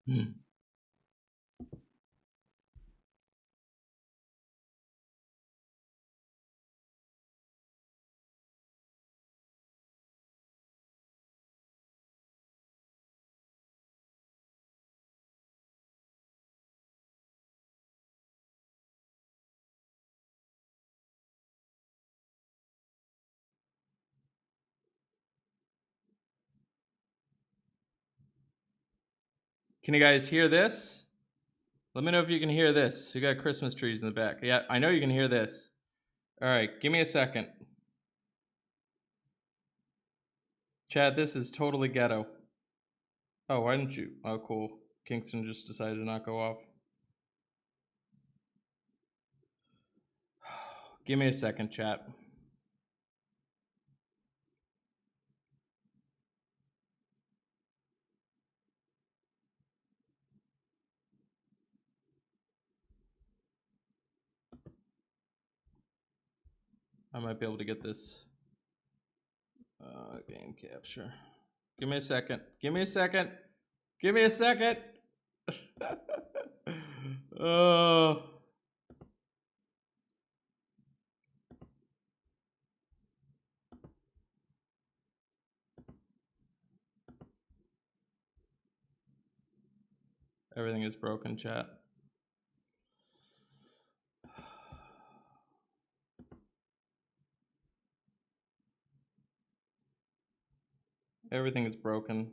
Can you guys hear this? Let me know if you can hear this. You got Christmas trees in the back. Yeah, I know you can hear this. All right, give me a second. Chad, this is totally ghetto. Oh, why didn't you? Oh, cool. Kingston just decided to not go off. Give me a second, chat. I might be able to get this game capture. Give me a second. Give me a second. Give me a second. Oh. Everything is broken, chat. Everything is broken.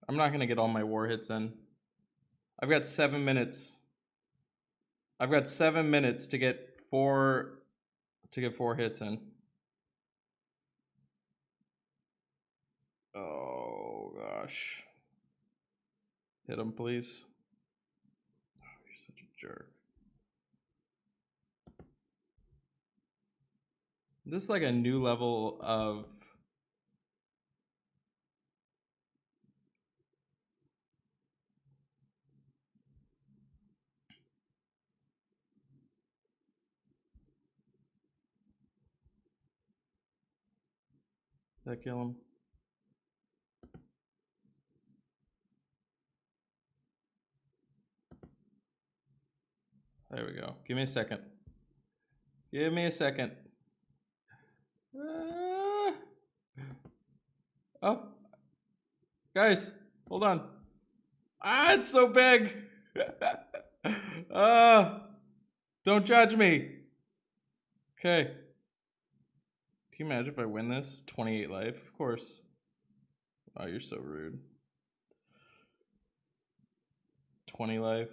I'm not gonna get all my war hits in. I've got 7 minutes. I've got 7 minutes to get four hits in. Oh gosh. Hit him, please. Oh, you're such a jerk. This is like a new level of that kill him. There we go. Give me a second. Give me a second. Oh. Guys, hold on. Ah, it's so big. Don't judge me. Okay. Can you imagine if I win this? 28 life, of course. Oh, you're so rude. 20 life.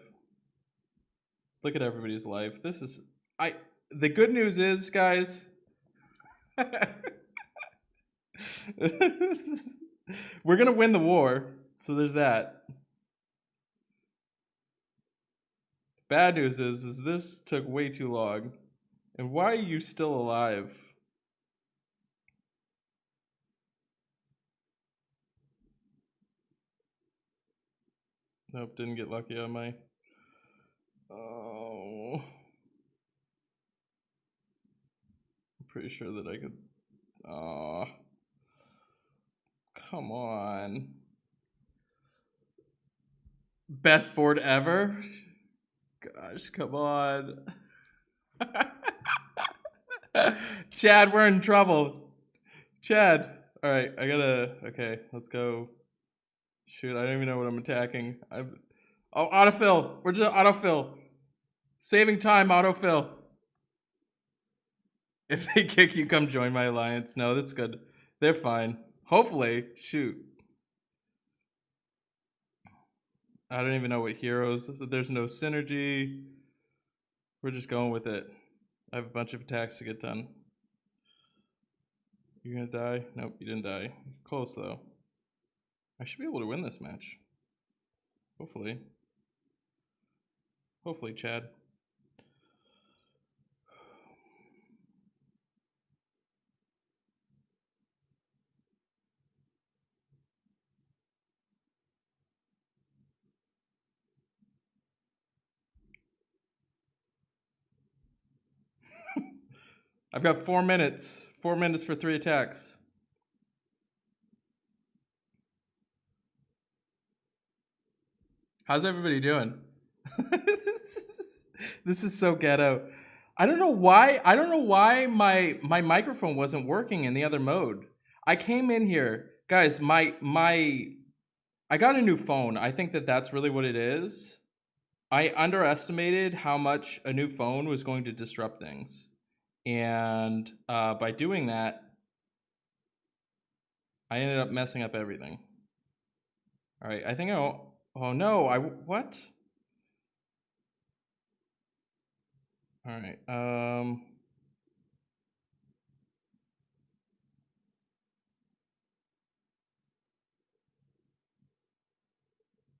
Look at everybody's life. This is the good news is, guys. We're gonna win the war, so there's that. Bad news is this took way too long. And why are you still alive? Nope, didn't get lucky on my... Oh... I'm pretty sure that I could... Oh... Come on. Best board ever? Gosh, come on. Chad, we're in trouble. Chad. Alright, I gotta... Okay, let's go. Shoot, I don't even know what I'm attacking. Oh, autofill. We're just autofill. Saving time, autofill. If they kick you, come join my alliance. No, that's good. They're fine. Hopefully. Shoot. I don't even know what heroes. There's no synergy. We're just going with it. I have a bunch of attacks to get done. You're gonna die? Nope, you didn't die. Close though. I should be able to win this match. Hopefully. Hopefully, Chad. I've got 4 minutes. 4 minutes for 3 attacks. How's everybody doing? This is so ghetto. I don't know why. I don't know why my microphone wasn't working in the other mode. I came in here, guys. My I got a new phone. I think that that's really what it is. I underestimated how much a new phone was going to disrupt things, and by doing that, I ended up messing up everything. All right, I think oh no, what? All right,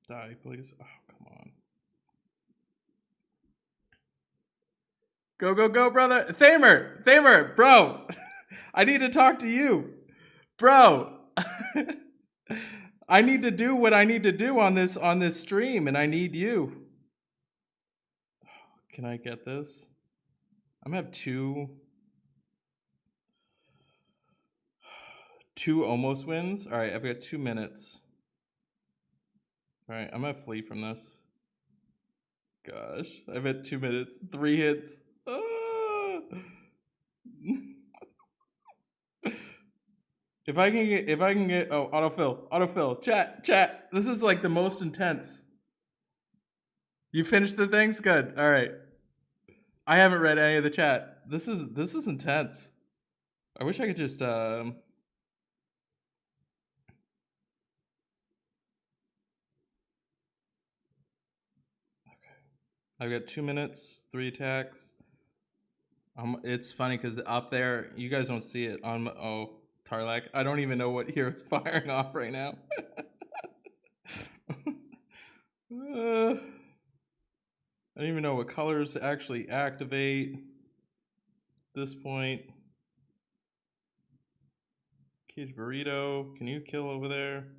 die, please. Oh, come on. Go, go, go, brother. Thamer, bro. I need to talk to you. Bro. I need to do what I need to do on this stream, and I need you. Can I get this? I'm gonna have two almost wins. All right, I've got 2 minutes. All right, I'm gonna flee from this. Gosh, I've had 2 minutes, 3 hits. Ah. If I can get oh, autofill, chat. This is like the most intense. You finished the things? Good. All right. I haven't read any of the chat. This is intense. I wish I could just okay. I've got 2 minutes, 3 attacks. It's funny because up there, you guys don't see it on Tarlac. I don't even know what hero's firing off right now. I don't even know what colors to actually activate at this point. Cage Burrito, can you kill over there?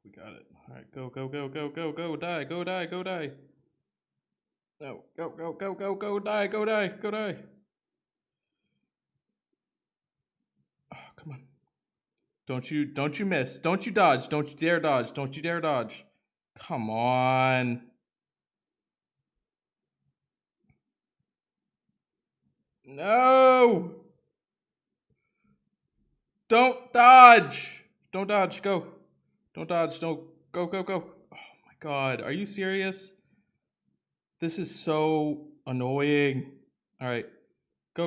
We got it. All right, go, die, go die. No, go, die. Oh, come on. Don't you miss. Don't you dodge. Don't you dare dodge. Come on. No. Don't dodge. Go. Don't dodge. Don't go. Oh my god. Are you serious? This is so annoying. All right. Go.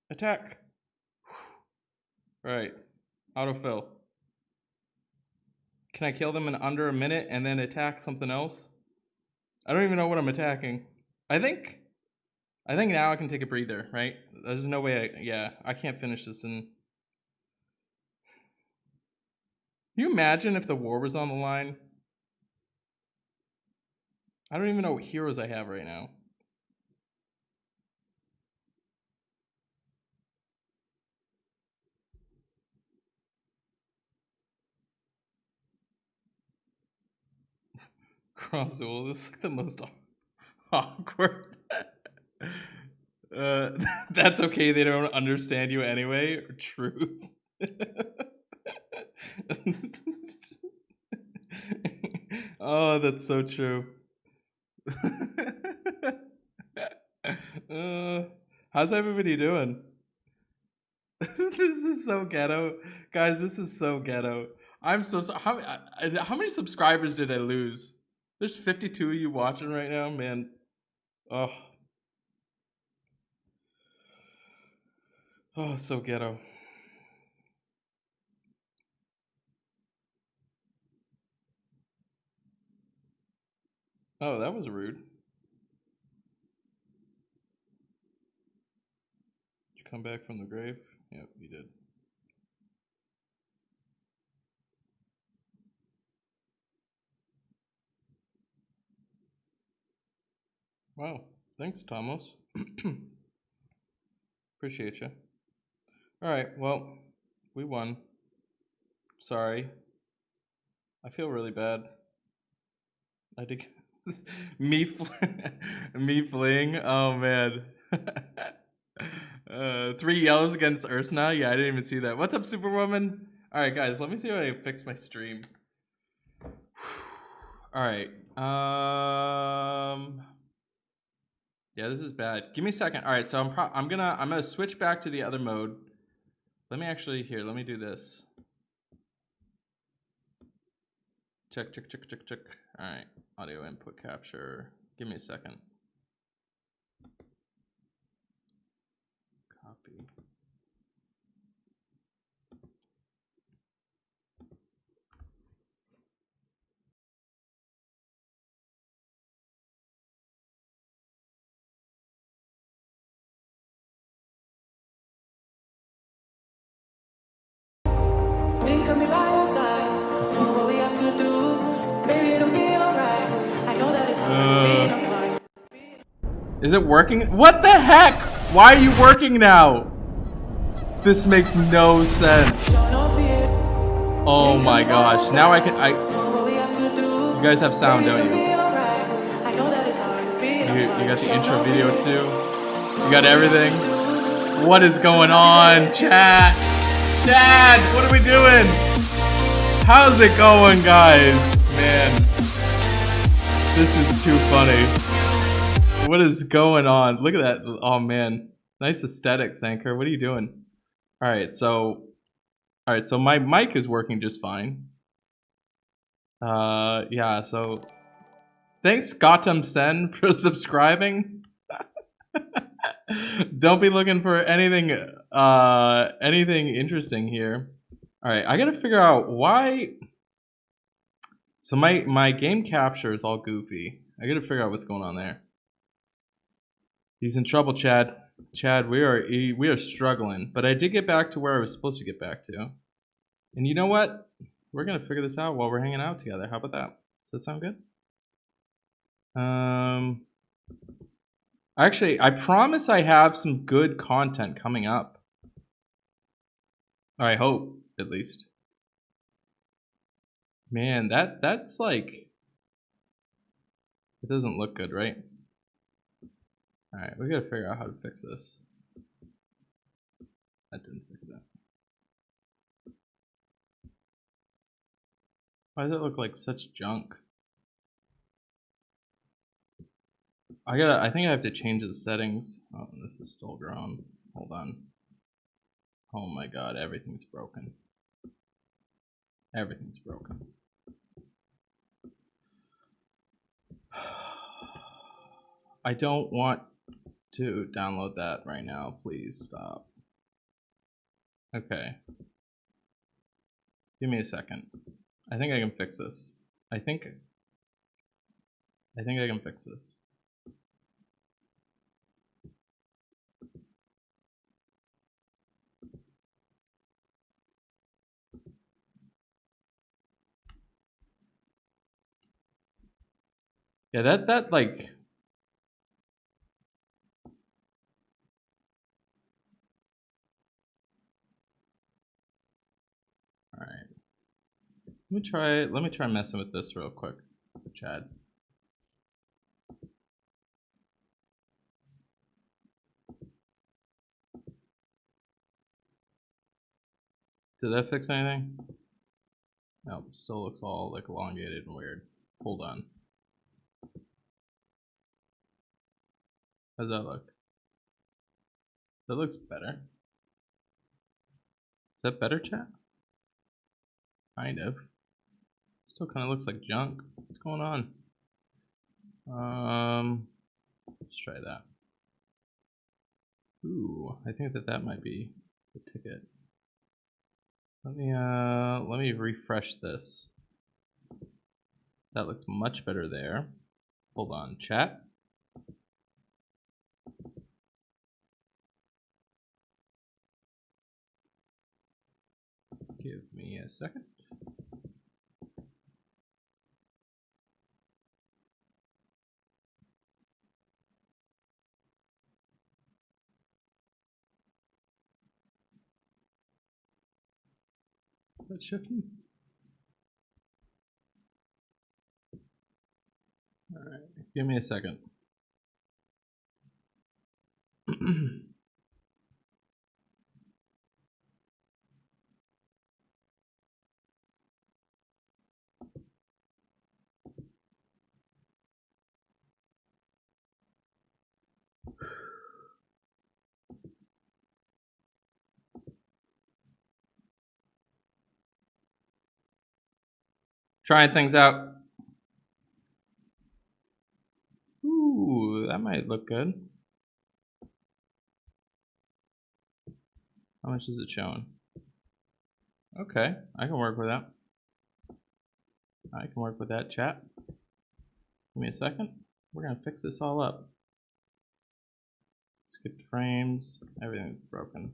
Attack. All right. Autofill. Can I kill them in under a minute and then attack something else? I don't even know what I'm attacking. I think now I can take a breather, right? There's no way I can't finish this in. Can you imagine if the war was on the line? I don't even know what heroes I have right now. Cross duel, this is like the most awkward. That's okay, they don't understand you anyway. Truth. Oh, that's so true. How's everybody doing? This is so ghetto. Guys, this is so ghetto. I'm so sorry. How many subscribers did I lose? There's 52 of you watching right now, man. Oh. Oh, so ghetto. Oh, that was rude. Did you come back from the grave? Yep, you did. Wow. Thanks, Thomas. Appreciate you. All right, well, we won. Sorry. I feel really bad. I did me fleeing. Oh man. 3 yellows against Ursna. Yeah, I didn't even see that. What's up, Superwoman? All right, guys, let me see if I can fix my stream. All right. Yeah, this is bad. Give me a second. All right, so I'm gonna switch back to the other mode. Let me do this. Check. All right, audio input capture. Give me a second. Copy. Think of me by your side. Know what we have to do. Baby, it'll be alright. I know that it's hard to be apart. Is it working? What the heck? Why are you working now? This makes no sense. Oh my gosh. Now I can. You guys have sound, don't you? You got the intro video too? You got everything? What is going on, chat? Dad, what are we doing? How's it going, guys? Man, this is too funny. What is going on? Look at that. Oh man, nice aesthetics, Anchor. What are you doing? All right, so my mic is working just fine. Yeah. So thanks, Gautam Sen, for subscribing. Don't be looking for anything interesting here. All right, I gotta figure out why. So my game capture is all goofy. I gotta figure out what's going on there. He's in trouble, Chad. Chad, we are struggling, but I did get back to where I was supposed to get back to. And you know what? We're gonna figure this out while we're hanging out together. How about that? Does that sound good? Actually, I promise I have some good content coming up. Or I hope, at least. Man, that's like, it doesn't look good, right? All right, we gotta figure out how to fix this. That didn't fix that. Why does it look like such junk? I think I have to change the settings. Oh, this is still grown. Hold on. Oh my god, everything's broken. Everything's broken. I don't want to download that right now. Please stop. Okay. Give me a second. I think I can fix this. I think I can fix this. Yeah, that like, all right. Let me try messing with this real quick, Chad. Did that fix anything? No, still looks all like elongated and weird. Hold on. How's that look? That looks better. Is that better, chat? Kind of. Still kind of looks like junk. What's going on? Let's try that. Ooh, I think that might be the ticket. Let me refresh this. That looks much better there. Hold on, chat. Give me a second. Is that shifting? All right, give me a second. trying things out. Ooh, that might look good. How much is it showing? Okay, I can work with that. I can work with that, chat. Give me a second. We're gonna fix this all up. Skipped frames. Everything's broken.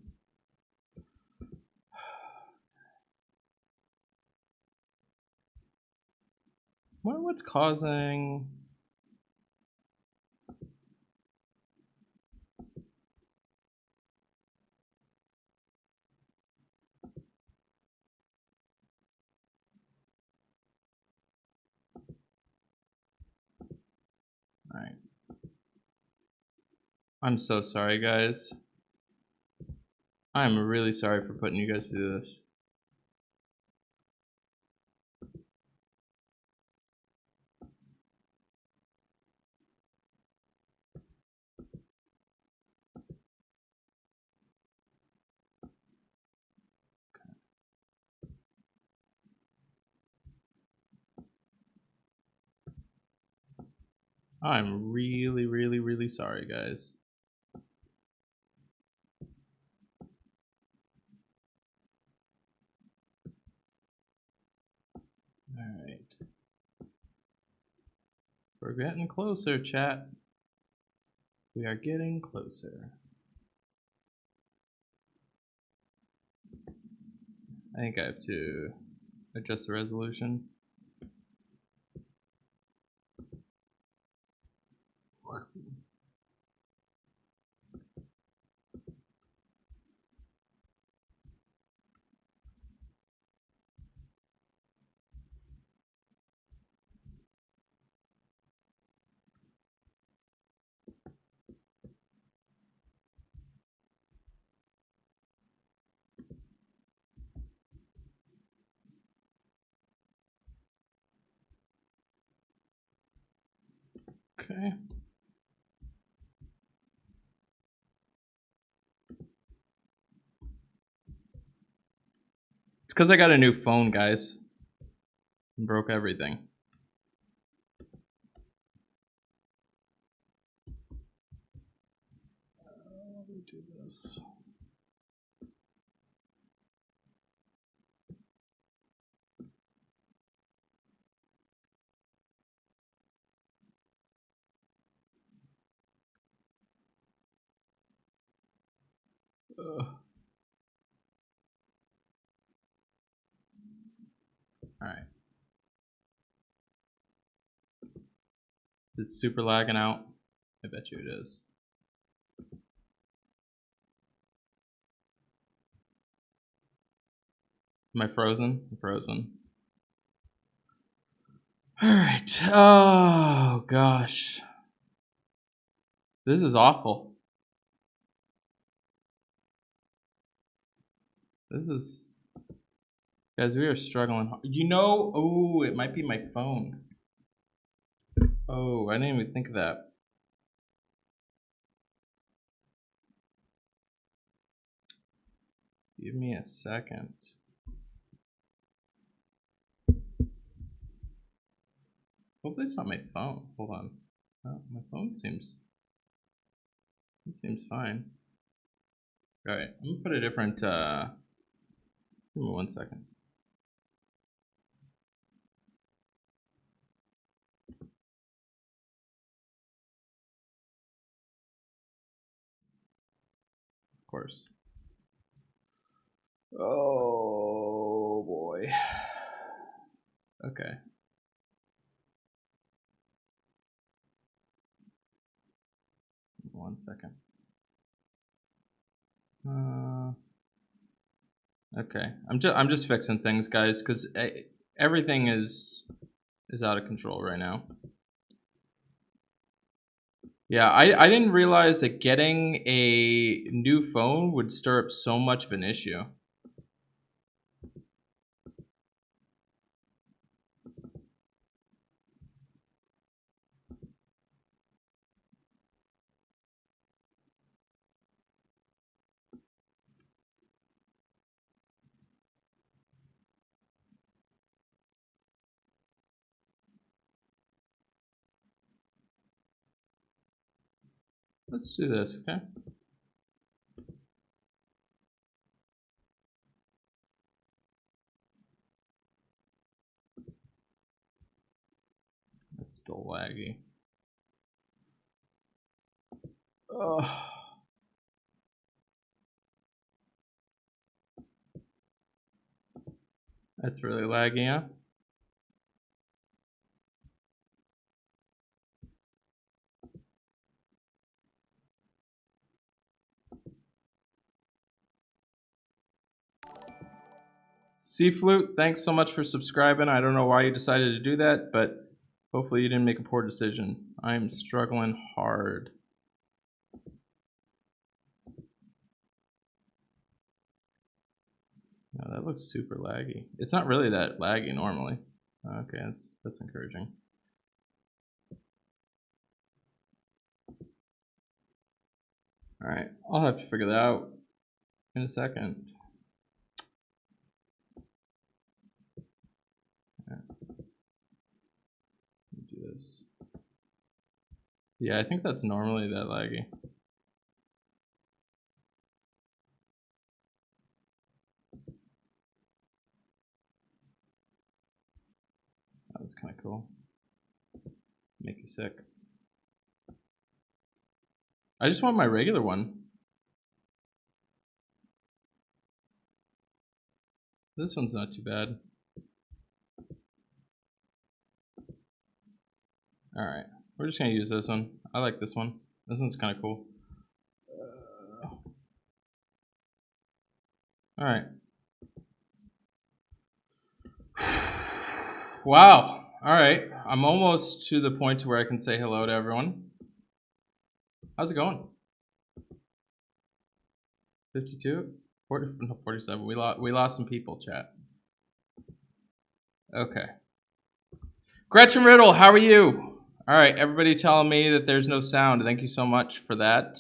Wonder what's causing. All right. I'm so sorry, guys. I'm really sorry for putting you guys through this. I'm really, really, really sorry, guys. All right. We're getting closer, chat. We are getting closer. I think I have to adjust the resolution. Okay. It's because I got a new phone, guys. Broke everything. Let me do this. All right. It's super lagging out. I bet you it is. Am I frozen? I'm frozen. All right. Oh gosh. This is awful. This is, guys, we are struggling. You know, oh, it might be my phone. Oh, I didn't even think of that. Give me a second. Hopefully it's not my phone. Hold on. Oh, my phone seems fine. All right, I'm gonna put a different. Give me 1 second. Of course. Oh boy. Okay. Give me 1 second. Okay. I'm just fixing things, guys, because everything is out of control right now. Yeah, I didn't realize that getting a new phone would stir up so much of an issue. Let's do this, okay? It's still laggy. Oh. That's really laggy, huh? Sea Flute, thanks so much for subscribing. I don't know why you decided to do that, but hopefully you didn't make a poor decision. I'm struggling hard. No, that looks super laggy. It's not really that laggy normally. Okay, that's encouraging. All right, I'll have to figure that out in a second. Right. Do this. Yeah, I think that's normally that laggy. That's kind of cool. Make you sick. I just want my regular one. This one's not too bad. All right, we're just gonna use this one. I like this one. This one's kind of cool. All right. Wow. All right. I'm almost to the point where I can say hello to everyone. How's it going? 52? 40, no, 47. We lost some people, chat. Okay. Gretchen Riddle, how are you? All right. Everybody telling me that there's no sound. Thank you so much for that.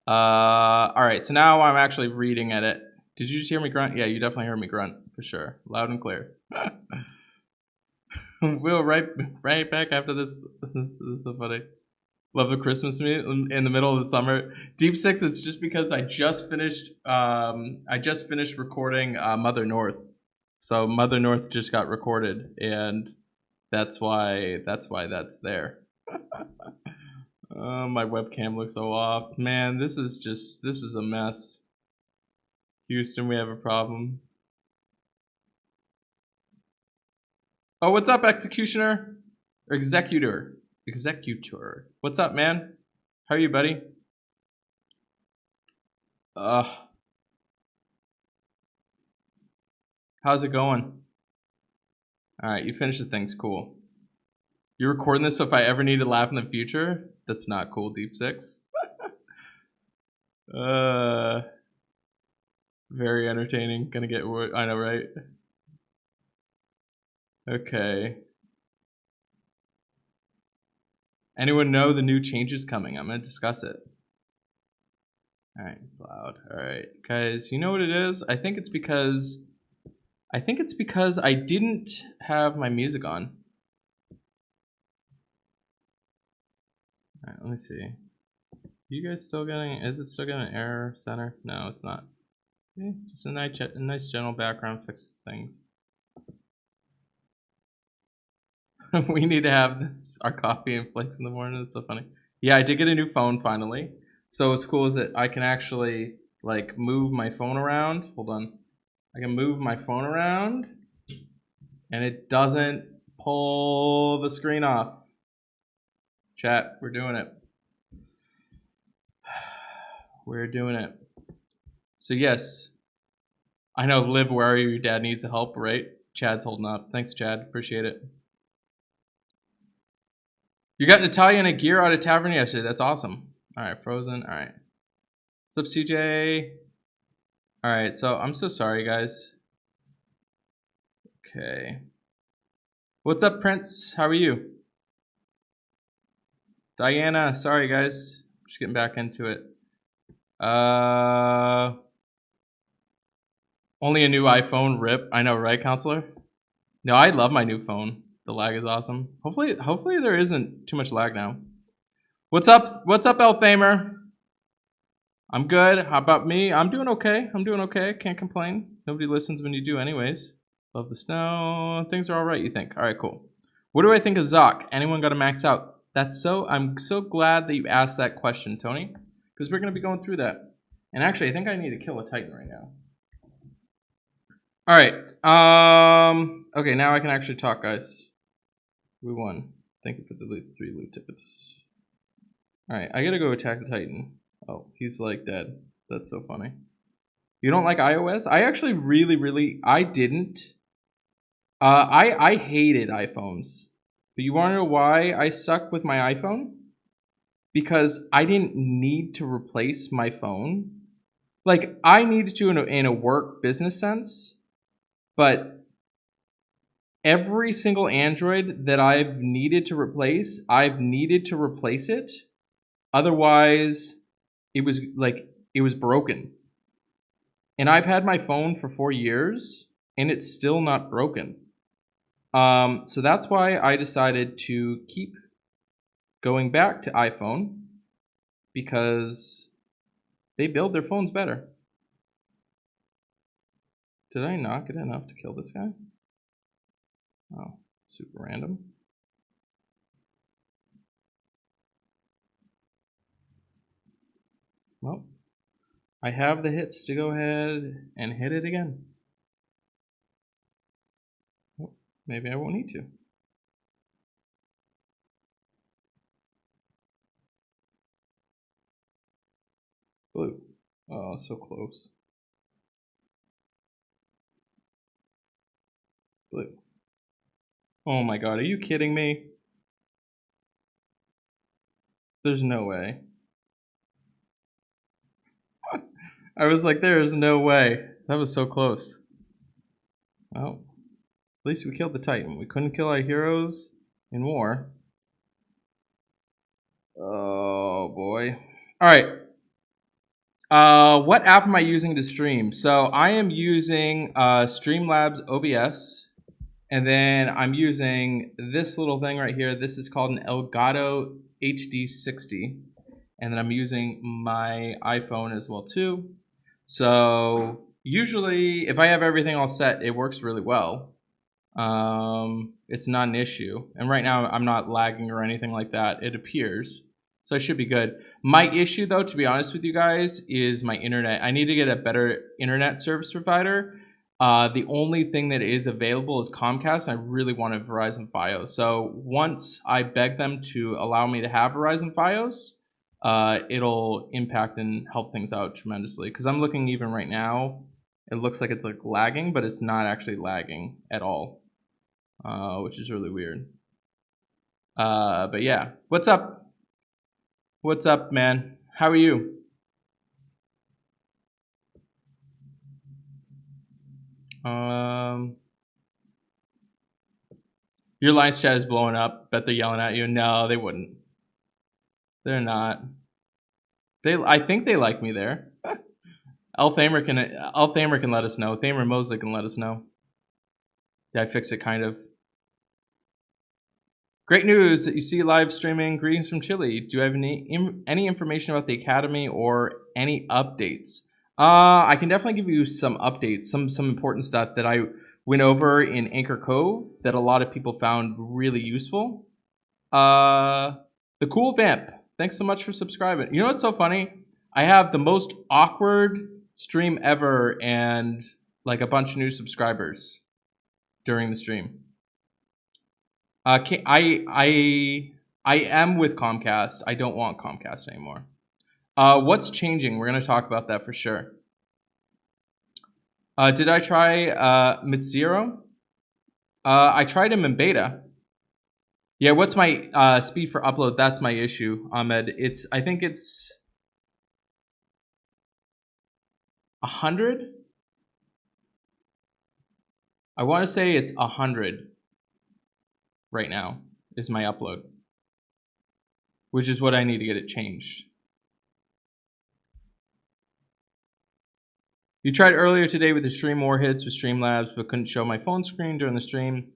All right. So now I'm actually reading at it. Did you just hear me grunt? Yeah, you definitely heard me grunt for sure. Loud and clear. We'll right back after this. This is so funny. Love the Christmas meal in the middle of the summer. Deep Six. It's just because I just finished. I just finished recording Mother North, so Mother North just got recorded, and that's why that's there. My webcam looks so off. Man, this is a mess. Houston, we have a problem. Oh, what's up, Executioner? Or Executor. Executor. What's up, man? How are you, buddy? How's it going? Alright, you finished the things. Cool. You're recording this so if I ever need to laugh in the future? That's not cool, Deep Six. Very entertaining. Gonna get... I know, right? Okay. Anyone know the new changes coming? I'm gonna discuss it. Alright, it's loud. Alright, guys, you know what it is? I think it's because I didn't have my music on. Alright, let me see. You guys still getting... Is it still getting an error center? No, it's not. Okay, just a nice general background, fix things. We need to have this, our coffee and flakes in the morning. That's so funny. Yeah, I did get a new phone finally. So what's cool is that I can actually like move my phone around. Hold on. I can move my phone around and it doesn't pull the screen off. Chat, we're doing it. We're doing it. So yes, I know, Liv, where are you? Your dad needs help, right? Chad's holding up. Thanks, Chad. Appreciate it. You got Natalia and a gear out of tavern yesterday. That's awesome. All right, Frozen. All right. What's up, CJ? All right, so I'm so sorry, guys. Okay. What's up, Prince? How are you? Diana, sorry, guys. Just getting back into it. Only a new iPhone, rip. I know, right, counselor? No, I love my new phone. The lag is awesome. Hopefully there isn't too much lag now. What's up? What's up, Elthamer? I'm good. How about me? I'm doing okay. Can't complain. Nobody listens when you do anyways. Love the snow. Things are all right, you think? All right, cool. What do I think of Zoc? Anyone got to max out? I'm so glad that you asked that question, Tony, because we're going to be going through that. And actually, I think I need to kill a Titan right now. All right. Okay, now I can actually talk, guys. We won. Thank you for the 3 loot tickets. All right, I got to go attack the Titan. Oh, he's like dead. That's so funny. You don't like iOS? I actually I didn't. I hated iPhones. But you want to know why I stuck with my iPhone? Because I didn't need to replace my phone. Like, I needed to in a work business sense. But every single Android that I've needed to replace it. Otherwise, it was broken. And I've had my phone for 4 years, and it's still not broken. So that's why I decided to keep going back to iPhone, because they build their phones better. Did I not get enough to kill this guy? Oh, super random. Well, I have the hits to go ahead and hit it again. Oh, maybe I won't need to. Blue. Oh, so close. Blue. Oh my god, are you kidding me? There's no way. I was like, there is no way. That was so close. Well, at least we killed the Titan. We couldn't kill our heroes in war. Oh boy. Alright. What app am I using to stream? So I am using Streamlabs OBS. And then I'm using this little thing right here. This is called an Elgato HD60. And then I'm using my iPhone as well too. So usually if I have everything all set, it works really well. It's not an issue. And right now I'm not lagging or anything like that, it appears. So I should be good. My issue though, to be honest with you guys, is my internet. I need to get a better internet service provider. The only thing that is available is Comcast. I really want a Verizon Fios. So once I beg them to allow me to have Verizon Fios, it'll impact and help things out tremendously. Because I'm looking even right now, it looks like it's like lagging, but it's not actually lagging at all, which is really weird. But yeah, what's up? What's up, man? How are you? Your Lions chat is blowing up. Bet they're yelling at you. No, they wouldn't. They're not. I think they like me there. Thamer can let us know. Thamer Mosley can let us know. Yeah, I fix it kind of. Great news that you see live streaming. Greetings from Chile. Do you have any information about the Academy or any updates? I can definitely give you some updates, some important stuff that I went over in Anchor Cove that a lot of people found really useful. The Cool Vamp. Thanks so much for subscribing. You know what's so funny? I have the most awkward stream ever and like a bunch of new subscribers during the stream. I am with Comcast. I don't want Comcast anymore. What's changing? We're going to talk about that for sure. Did I try Mid-Zero? I tried him in beta. Yeah, what's my speed for upload? That's my issue, Ahmed. I think it's 100. I want to say it's 100 right now is my upload, which is what I need to get it changed. You tried earlier today with the stream more hits with Streamlabs, but couldn't show my phone screen during the stream.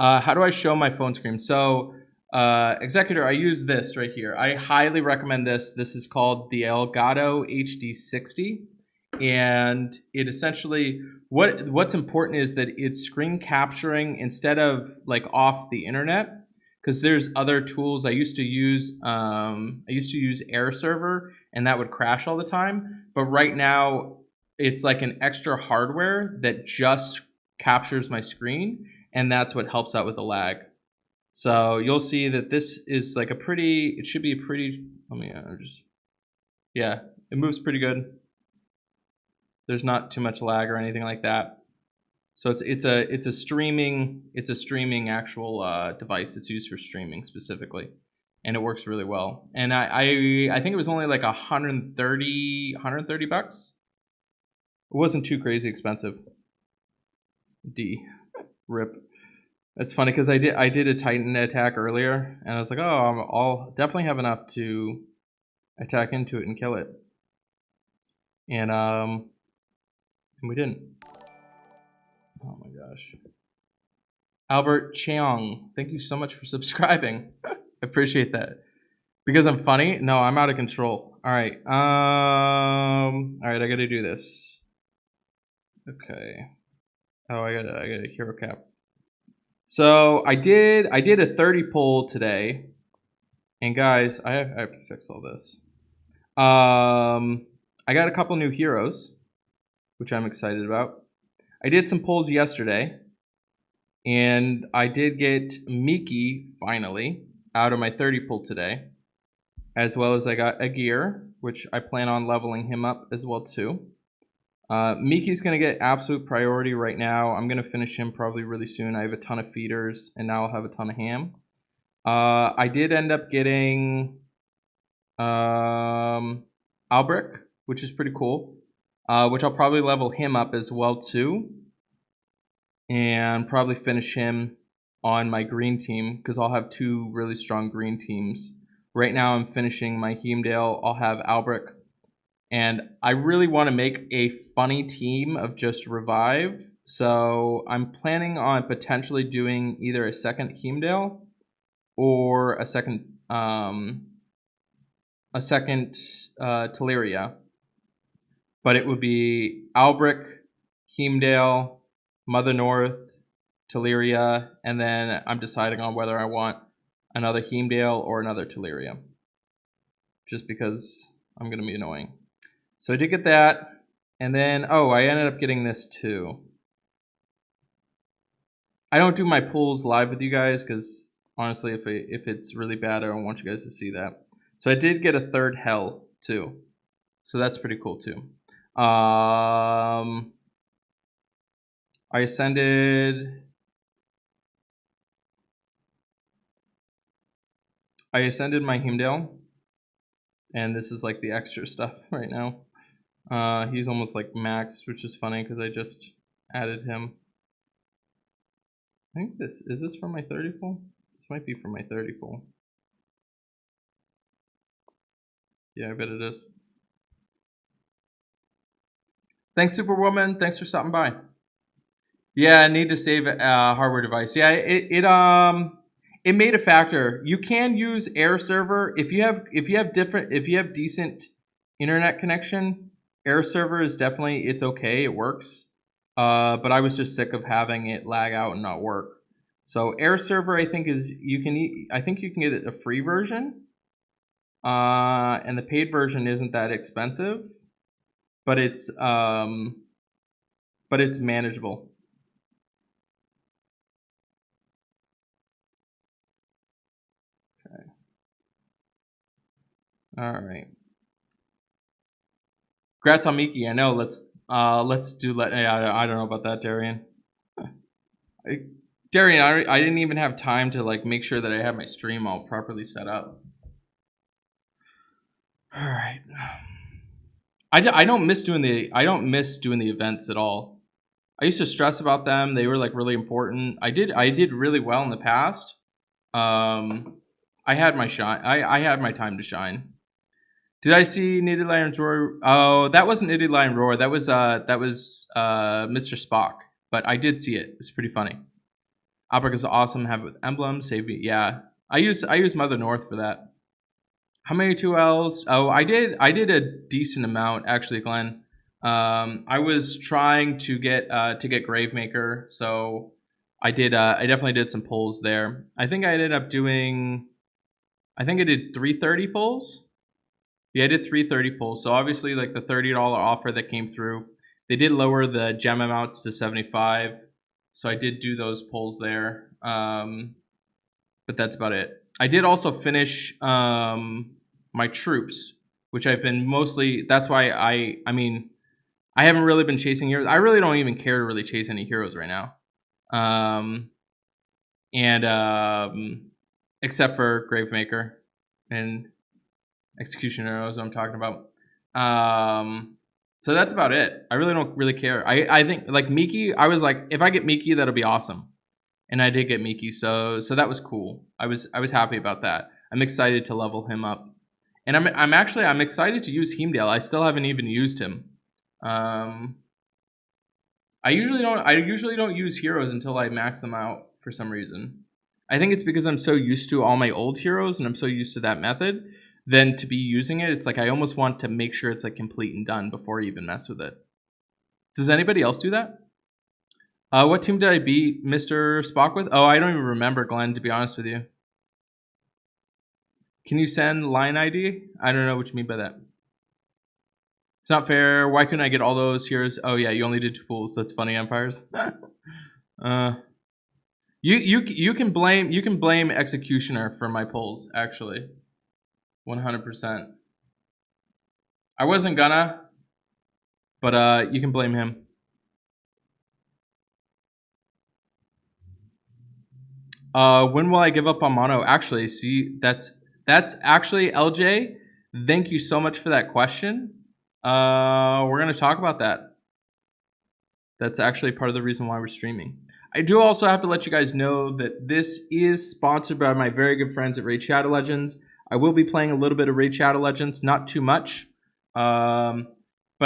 How do I show my phone screen? So Executor, I use this right here. I highly recommend this. This is called the Elgato HD60. And it essentially, what's important is that it's screen capturing instead of like off the internet. Because there's other tools I used to use. Air Server, and that would crash all the time. But right now, it's like an extra hardware that just captures my screen, and that's what helps out with the lag. So you'll see that this is like it should be a pretty, yeah, it moves pretty good. There's not too much lag or anything like that. So it's a streaming actual device. It's used for streaming specifically, and it works really well. And I think it was only like 130 bucks. It wasn't too crazy expensive. Rip. It's funny because I did a Titan attack earlier, and I was like, oh, I'll definitely have enough to attack into it and kill it. And we didn't. Oh my gosh. Albert Cheong, thank you so much for subscribing. I appreciate that. Because I'm funny? No, I'm out of control. All right. All right, I got to do this. Okay. Oh, I got a hero cap. So I did a 30 pull today, and guys, I have to fix all this. I got a couple new heroes, which I'm excited about. I did some pulls yesterday, and I did get Miki finally out of my 30 pull today, as well as I got a gear, which I plan on leveling him up as well too. Miki's going to get absolute priority right now. I'm going to finish him probably really soon. I have a ton of feeders, and now I'll have a ton of ham. I did end up getting Albrecht, which is pretty cool, which I'll probably level him up as well too, and probably finish him on my green team because I'll have two really strong green teams. Right now I'm finishing my Heimdall. I'll have Albrecht. And I really want to make a funny team of just revive. So I'm planning on potentially doing either a second Heimdall or a second Teleria. But it would be Albrecht, Heimdall, Mother North, Teleria, and then I'm deciding on whether I want another Heimdall or another Teleria. Just because I'm going to be annoying. So I did get that, and then, I ended up getting this too. I don't do my pulls live with you guys because, honestly, if it's really bad, I don't want you guys to see that. So I did get a third Hell too. So that's pretty cool too. I ascended my Heimdall, and this is like the extra stuff right now. He's almost like max, which is funny because I just added him. I think this for my 30 pull? This might be for my 30 pull. Yeah, I bet it is. Thanks, Superwoman. Thanks for stopping by. Yeah, I need to save a hardware device. Yeah, it made a factor. You can use Air Server if you have decent internet connection. Air Server is definitely, it's okay, it works. But I was just sick of having it lag out and not work. So Air Server, I think you can get it a free version, and the paid version isn't that expensive, but it's manageable. Okay. All right. Congrats on Miki. I know. Let's do. I don't know about that, Darian. Darian, I didn't even have time to like make sure that I had my stream all properly set up. All right. I don't miss doing the events at all. I used to stress about them. They were like really important. I did really well in the past. I had my shine. I had my time to shine. Did I see Knitted Lion's Roar? Oh, that wasn't Knitted Lion Roar. That was Mr. Spock. But I did see it. It was pretty funny. Albrecht is awesome. Have it with emblems. Save me. Yeah. I use Mother North for that. How many 2Ls? Oh, I did a decent amount actually, Glenn. I was trying to get Gravemaker, so I definitely did some pulls there. I think I ended up doing. I think I did 330 pulls. Yeah, I did 330 pulls. So obviously, like the $30 offer that came through, they did lower the gem amounts to 75. So I did do those pulls there. But that's about it. I did also finish my troops, which I've been mostly. That's why I mean, I haven't really been chasing heroes. I really don't even care to really chase any heroes right now. And except for Gravemaker and Executioner is what I'm talking about. So that's about it. I really don't really care. I think like Miki, I was like, if I get Miki, that'll be awesome. And I did get Miki, so that was cool. I was happy about that. I'm excited to level him up. And I'm excited to use Heimdall. I still haven't even used him. I usually don't use heroes until I max them out for some reason. I think it's because I'm so used to all my old heroes and I'm so used to that method. Then to be using it, it's like I almost want to make sure it's like complete and done before I even mess with it. Does anybody else do that? What team did I beat Mr. Spock with? Oh, I don't even remember, Glenn, to be honest with you. Can you send line ID? I don't know what you mean by that. It's not fair. Why couldn't I get all those heroes? Oh yeah, you only did 2 pools. That's funny, Empires. You can blame Executioner for my pulls, actually. 100%. I wasn't gonna, but you can blame him. When will I give up on mono? Actually, see, that's actually LJ. Thank you so much for that question. We're gonna talk about that. That's actually part of the reason why we're streaming. I do also have to let you guys know that this is sponsored by my very good friends at Raid Shadow Legends. I will be playing a little bit of Raid Shadow Legends, not too much, but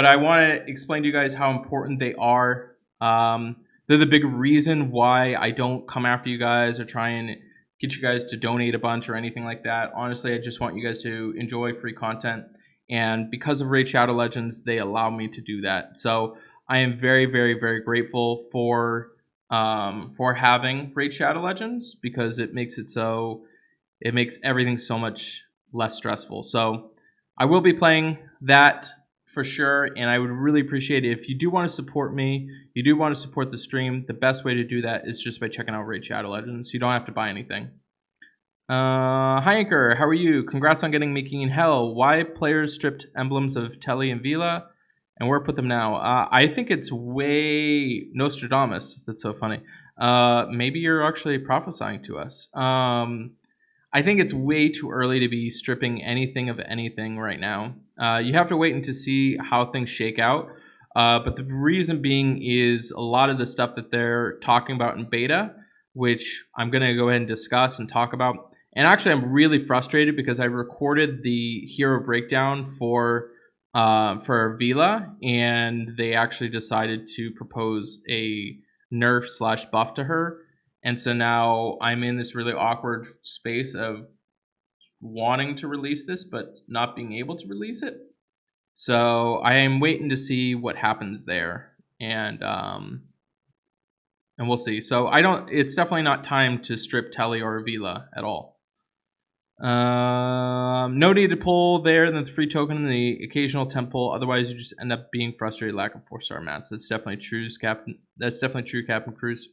I want to explain to you guys how important they are. They're the big reason why I don't come after you guys or try and get you guys to donate a bunch or anything like that. Honestly, I just want you guys to enjoy free content. And because of Raid Shadow Legends, they allow me to do that. So I am very, very, very grateful for having Raid Shadow Legends because it makes everything so much less stressful. So I will be playing that for sure, and I would really appreciate it if you do want to support me, you do want to support the stream. The best way to do that is just by checking out Raid Shadow Legends. You don't have to buy anything. Hi Anchor, how are you? Congrats on getting Making in Hell. Why players stripped emblems of Telly and Vila, and where put them now? I think it's way Nostradamus. That's so funny. Maybe you're actually prophesying to us. I think it's way too early to be stripping anything of anything right now. You have to wait and to see how things shake out. But the reason being is a lot of the stuff that they're talking about in beta, which I'm going to go ahead and discuss and talk about. And actually, I'm really frustrated because I recorded the hero breakdown for Vila, and they actually decided to propose a nerf / buff to her. And so now I'm in this really awkward space of wanting to release this, but not being able to release it. So I am waiting to see what happens there, and we'll see. So it's definitely not time to strip Telly or Vila at all. No need to pull there than the free token in the occasional temple. Otherwise, you just end up being frustrated. Lack of 4-star mats. That's definitely true, Captain. That's definitely true, Captain Cruz.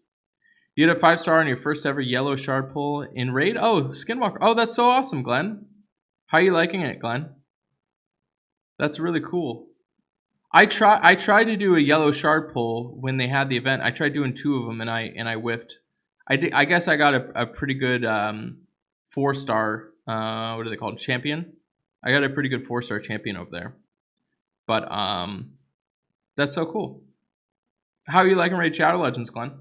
You had a 5-star on your first ever yellow shard pull in raid. Oh, Skinwalker. Oh, that's so awesome, Glenn. How are you liking it, Glenn? That's really cool. I tried to do a yellow shard pull when they had the event. I tried doing 2 of them and I whiffed. I guess I got a pretty good 4-star. What are they called? Champion. I got a pretty good 4-star champion over there. But that's so cool. How are you liking Raid Shadow Legends, Glenn?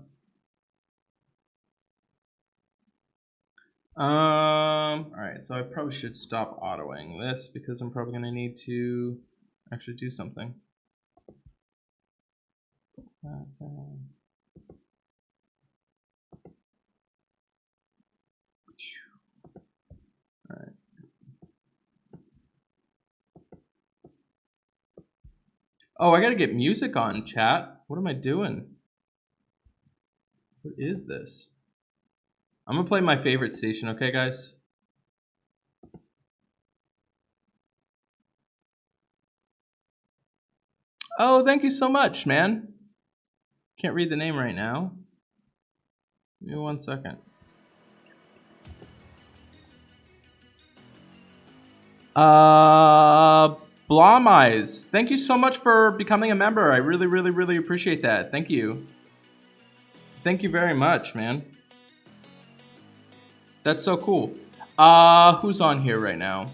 All right, so I probably should stop autoing this because I'm probably gonna need to actually do something. Oh, I gotta get music on, chat. What am I doing? What is this? I'm gonna play my favorite station, okay, guys? Oh, thank you so much, man. Can't read the name right now. Give me 1 second. Blom Eyes. Thank you so much for becoming a member. I really, really, really appreciate that. Thank you. Thank you very much, man. That's so cool. Who's on here right now?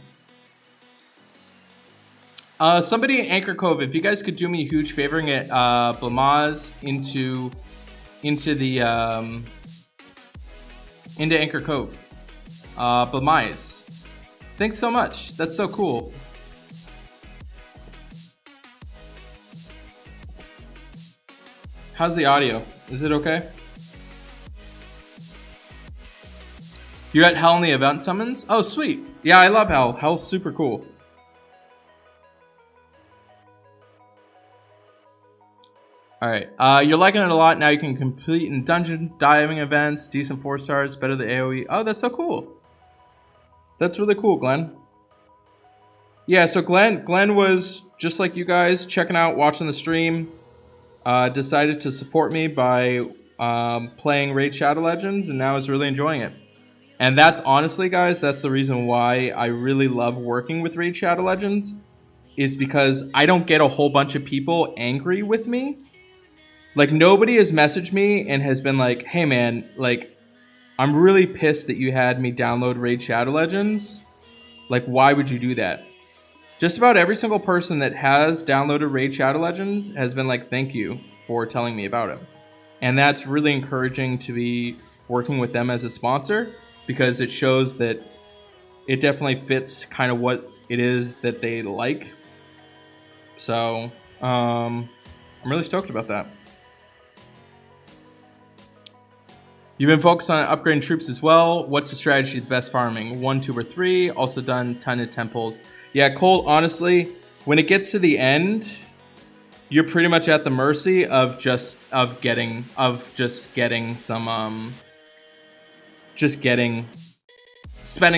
Somebody in Anchor Cove, if you guys could do me a huge favor and get Blamaz into Anchor Cove. Blamaz. Thanks so much. That's so cool. How's the audio? Is it okay? You got Hell in the event summons? Oh, sweet. Yeah, I love Hell. Hell's super cool. Alright, you're liking it a lot. Now you can complete in dungeon diving events, decent 4 stars, better than AoE. Oh, that's so cool. That's really cool, Glenn. Yeah, so Glenn was just like you guys, checking out, watching the stream. Decided to support me by playing Raid Shadow Legends, and now is really enjoying it. And that's honestly, guys, that's the reason why I really love working with Raid Shadow Legends, is because I don't get a whole bunch of people angry with me. Like, nobody has messaged me and has been like, hey man, like, I'm really pissed that you had me download Raid Shadow Legends. Like, why would you do that? Just about every single person that has downloaded Raid Shadow Legends has been like, thank you for telling me about it. And that's really encouraging to be working with them as a sponsor, because it shows that it definitely fits kind of what it is that they like. So, I'm really stoked about that. You've been focused on upgrading troops as well. What's the strategy to best farming? 1, 2, or 3. Also done ton of temples. Yeah, Colt, honestly, when it gets to the end, you're pretty much at the mercy of spending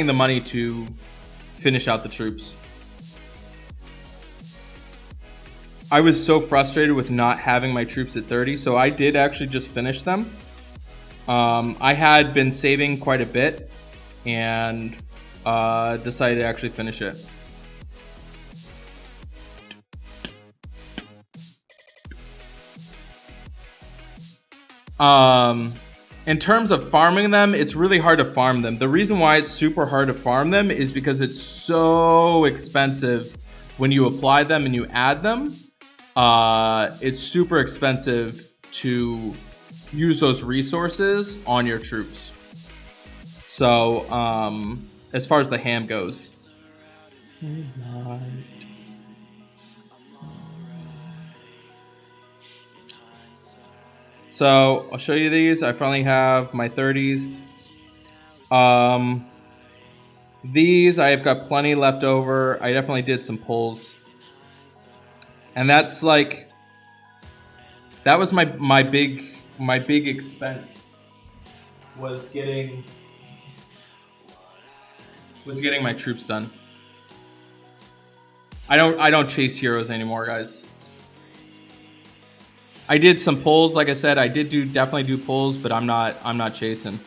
the money to finish out the troops. I was so frustrated with not having my troops at 30, so I did actually just finish them. I had been saving quite a bit and decided to actually finish it. In terms of farming them, it's really hard to farm them. The reason why it's super hard to farm them is because it's so expensive when you apply them and you add them. It's super expensive to use those resources on your troops. So, as far as the ham goes. So, I'll show you these. I finally have my 30s. These, I've got plenty left over. I definitely did some pulls. And that's like, that was my big expense was getting my troops done. I don't chase heroes anymore, guys. I did some pulls, like I said, I did definitely do pulls, but I'm not chasing.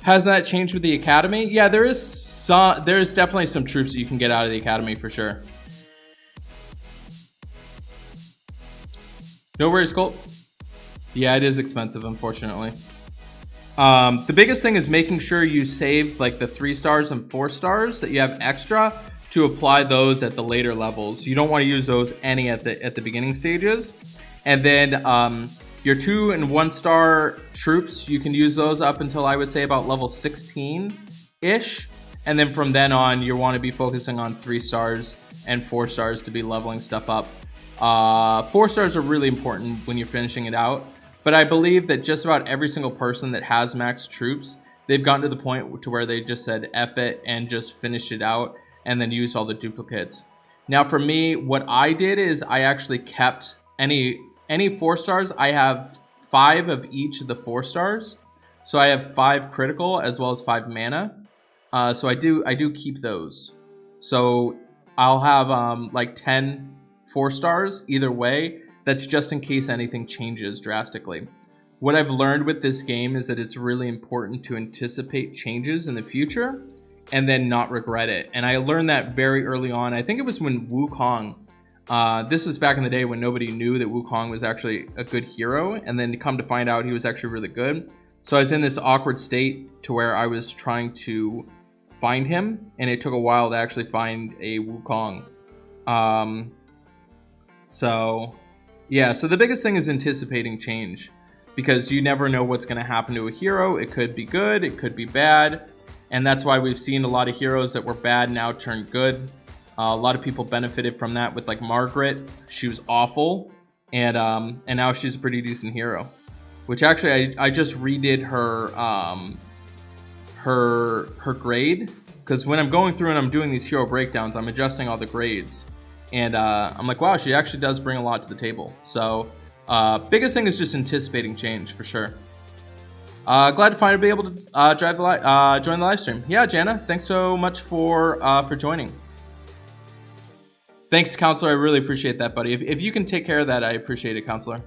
Has that changed with the academy? Yeah, there's definitely some troops that you can get out of the academy for sure. No worries, Colt. Yeah, it is expensive, unfortunately. The biggest thing is making sure you save like the 3 stars and 4 stars that you have extra to apply those at the later levels. You don't want to use those any at the beginning stages. And then your 2 and 1 star troops, you can use those up until I would say about level 16-ish. And then from then on, you want to be focusing on 3 stars and 4 stars to be leveling stuff up. 4 stars are really important when you're finishing it out. But I believe that just about every single person that has max troops they've gotten to the point to where they just said F it and just finished it out and then used all the duplicates. Now for me, what I did is I actually kept any 4 stars. I have 5 of each of the 4 stars. So I have 5 critical as well as 5 mana. So I do keep those. So I'll have like 10 4 stars either way. That's just in case anything changes drastically. What I've learned with this game is that it's really important to anticipate changes in the future and then not regret it. And I learned that very early on. I think it was when Wukong, this was back in the day when nobody knew that Wukong was actually a good hero, and then to come to find out he was actually really good. So I was in this awkward state to where I was trying to find him, and it took a while to actually find a Wukong. So the biggest thing is anticipating change, because you never know what's going to happen to a hero. It could be good, it could be bad, and that's why we've seen a lot of heroes that were bad now turn good. A lot of people benefited from that with like Margaret. She was awful, and now she's a pretty decent hero. Which actually I just redid her her grade, because when I'm going through and I'm doing these hero breakdowns, I'm adjusting all the grades, and I'm like, wow, she actually does bring a lot to the table. So biggest thing is just anticipating change for sure. Glad to finally be able to join the live stream. Yeah, Jana, thanks so much for joining. Thanks, Counselor. I really appreciate that, buddy. If you can take care of that, I appreciate it, Counselor.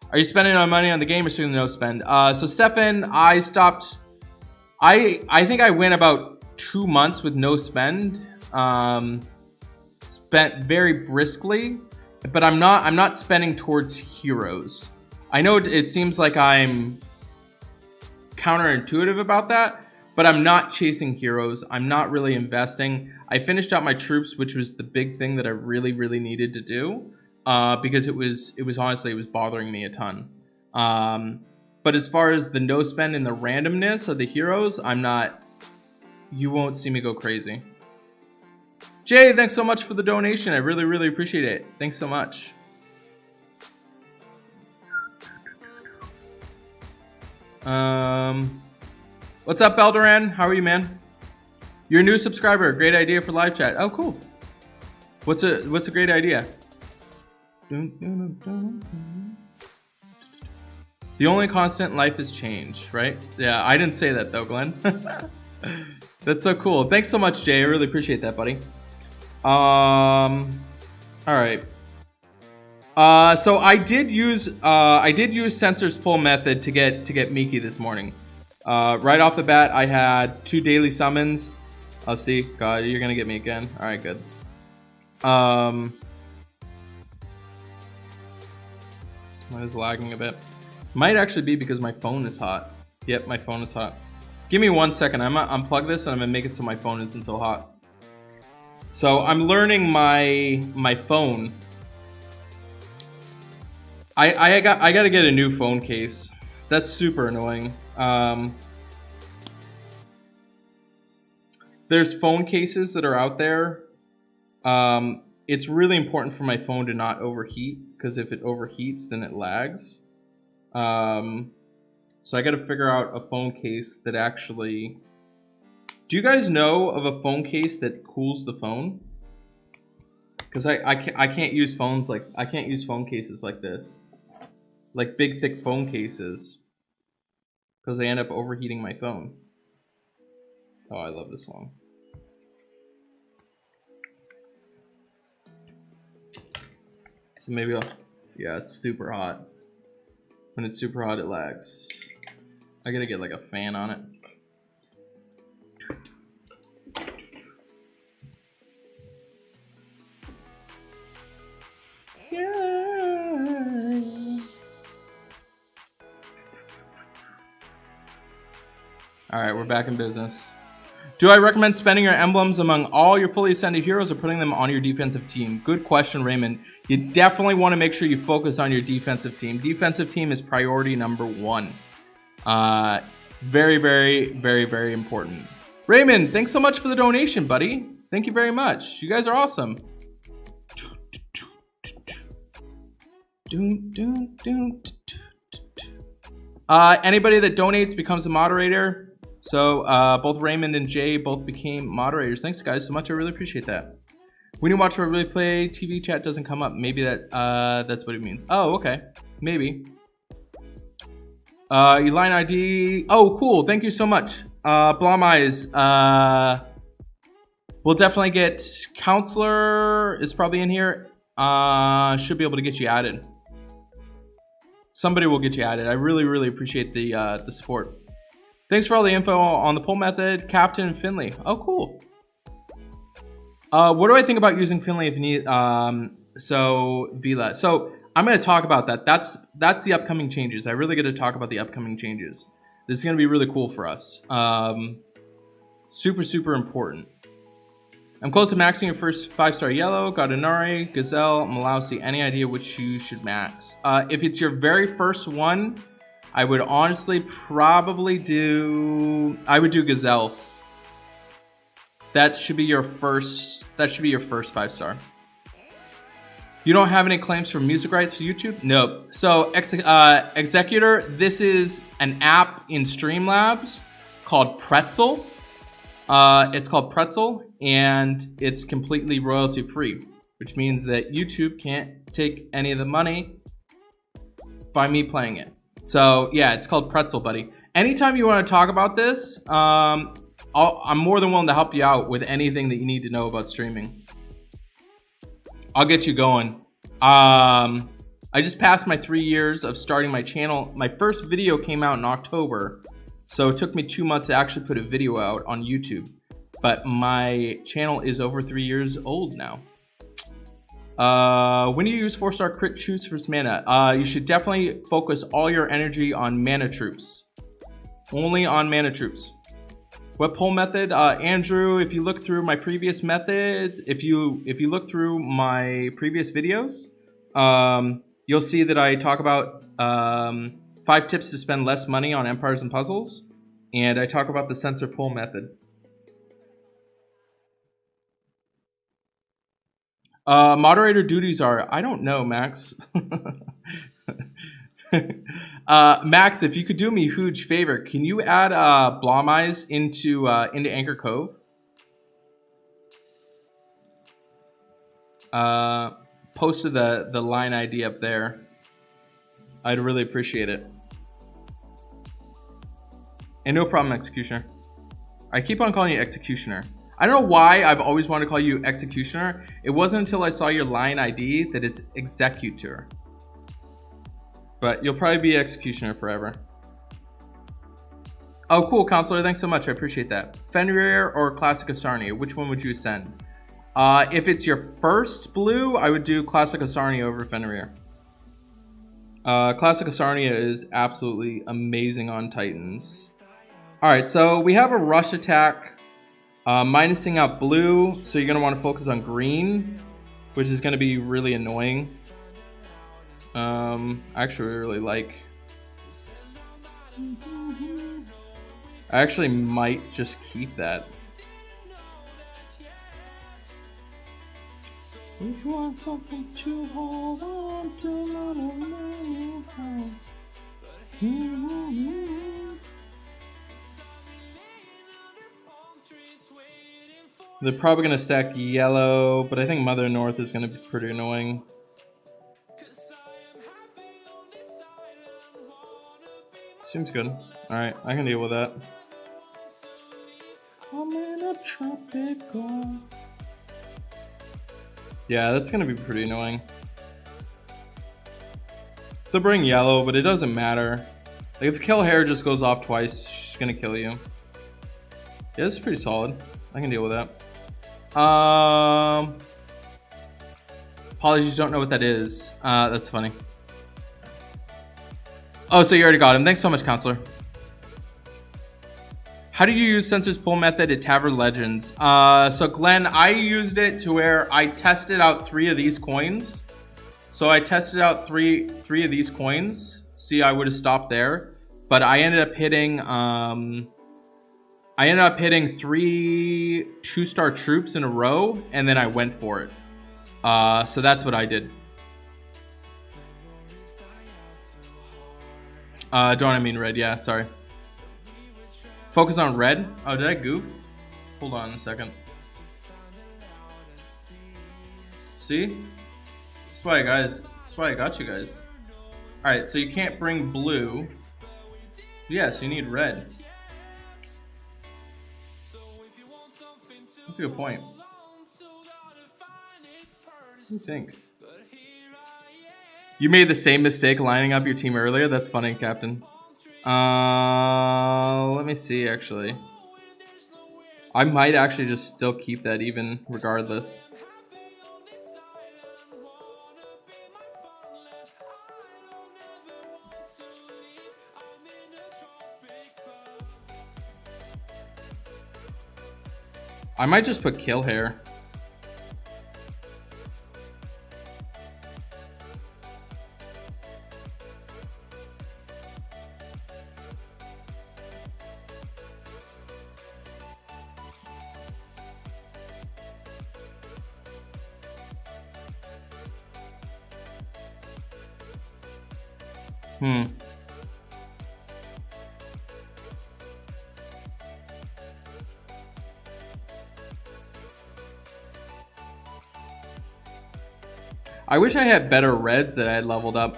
Are you spending money on the game or doing no spend? So Stefan, I stopped. I think I went about 2 months with no spend. Spent very briskly, but I'm not spending towards heroes. I know it seems like I'm counterintuitive about that, but I'm not chasing heroes. I'm not really investing. I finished out my troops, which was the big thing that I really, really needed to do. Because it was honestly, it was bothering me a ton. But as far as the no spend and the randomness of the heroes, you won't see me go crazy. Jay, thanks so much for the donation. I really, really appreciate it. Thanks so much. What's up, Eldoran? How are you, man? You're a new subscriber. Great idea for live chat. Oh, cool. What's a great idea? The only constant in life is change, right? Yeah, I didn't say that though, Glenn. That's so cool. Thanks so much, Jay. I really appreciate that, buddy. All right. So I did use Censor's pull method to get Miki this morning. Right off the bat, I had 2 daily summons. I'll see. God, you're gonna get me again. All right, good. Mine is lagging a bit. Might actually be because my phone is hot. Yep, my phone is hot. Give me 1 second. I'm gonna unplug this and I'm gonna make it so my phone isn't so hot. So I'm learning my phone. I gotta get a new phone case. That's super annoying. There's phone cases that are out there. It's really important for my phone to not overheat, because if it overheats, then it lags. So I got to figure out a phone case that actually... Do you guys know of a phone case that cools the phone? Because I can't use phones like... I can't use phone cases like this. Like big, thick phone cases. Because they end up overheating my phone. Oh, I love this song. So maybe I'll... Yeah, it's super hot. When it's super hot, it lags. I gotta get like a fan on it. Yeah. Alright, we're back in business. Do I recommend spending your emblems among all your fully ascended heroes or putting them on your defensive team? Good question, Raymond. You definitely want to make sure you focus on your defensive team. Defensive team is priority number 1. Very, very, very, very important. Raymond, thanks so much for the donation, buddy. Thank you very much. You guys are awesome. Anybody that donates becomes a moderator. So both Raymond and Jay both became moderators. Thanks, guys, so much. I really appreciate that. When you watch or really play, TV chat doesn't come up. Maybe that's what it means. Oh, okay. Maybe. Line ID. Oh, cool. Thank you so much. Blom Eyes. We'll definitely get Counselor is probably in here. Should be able to get you added. Somebody will get you added. I really, really appreciate the support. Thanks for all the info on the poll method, Captain Finley. Oh, cool. What do I think about using Finley if you need? So Vila. So I'm going to talk about that. That's the upcoming changes. I really get to talk about the upcoming changes. This is going to be really cool for us. Super, super important. I'm close to maxing your first 5-star yellow. Got Inari, Gazelle, Malausi. Any idea which you should max? If it's your very first one, I would honestly probably do. I would do Gazelle. That should be your first. That should be your first 5-star. You don't have any claims for music rights for YouTube? Nope. So Executor, this is an app in Streamlabs called Pretzel. It's called Pretzel, and it's completely royalty free, which means that YouTube can't take any of the money by me playing it. So yeah, it's called Pretzel, buddy. Anytime you want to talk about this, I'm more than willing to help you out with anything that you need to know about streaming. I'll get you going. I just passed my 3 years of starting my channel. My first video came out in October. So it took me 2 months to actually put a video out on YouTube. But my channel is over 3 years old now. When do you use 4-star crit shoots versus mana? You should definitely focus all your energy on mana troops. Only on mana troops. What poll method? Andrew, if you look through my previous method, if you look through my previous videos, you'll see that I talk about 5 tips to spend less money on empires and puzzles, and I talk about the sensor pull method. Moderator duties are, I don't know, Max. Max, if you could do me a huge favor, can you add Blom Eyes into Anchor Cove? Posted the line ID up there. I'd really appreciate it. And no problem, Executioner. I keep on calling you Executioner. I don't know why I've always wanted to call you Executioner. It wasn't until I saw your line ID that it's Executor. But you'll probably be Executioner forever. Oh, cool, Counselor. Thanks so much. I appreciate that. Fenrir or Classic Asarnia? Which one would you send? If it's your first blue, I would do Classic Asarnia over Fenrir. Classic Asarnia is absolutely amazing on Titans. Alright, so we have a rush attack. Minusing out blue, so you're going to want to focus on green, which is going to be really annoying. I actually really like. I actually might just keep that. If you want something to hold on to, they're probably going to stack yellow, but I think Mother North is going to be pretty annoying. Seems good. Alright, I can deal with that. I'm in a tropical. Yeah, that's going to be pretty annoying. They'll bring yellow, but it doesn't matter. Like, if Kill Hair just goes off twice, she's going to kill you. Yeah, this is pretty solid. I can deal with that. Apologies, don't know what that is. That's funny. Oh, so you already got him. Thanks so much, Counselor. How do you use Sensors Pull method at Tavern Legends? So Glenn, I used it to where I tested out 3 of these coins. So I tested out three of these coins. See, I would have stopped there, but I ended up hitting 3 2-star troops in a row, and then I went for it. So that's what I did. Don't I mean red? Yeah, sorry. Focus on red. Oh, did I goof? Hold on a second. See? That's why, guys. That's why I got you guys. Alright, so you can't bring blue. Yes, you need red. That's a good point. What do you think? You made the same mistake lining up your team earlier? That's funny, Captain. Let me see, actually. I might actually just still keep that even, regardless. I might just put kill hair. I wish I had better reds that I had leveled up.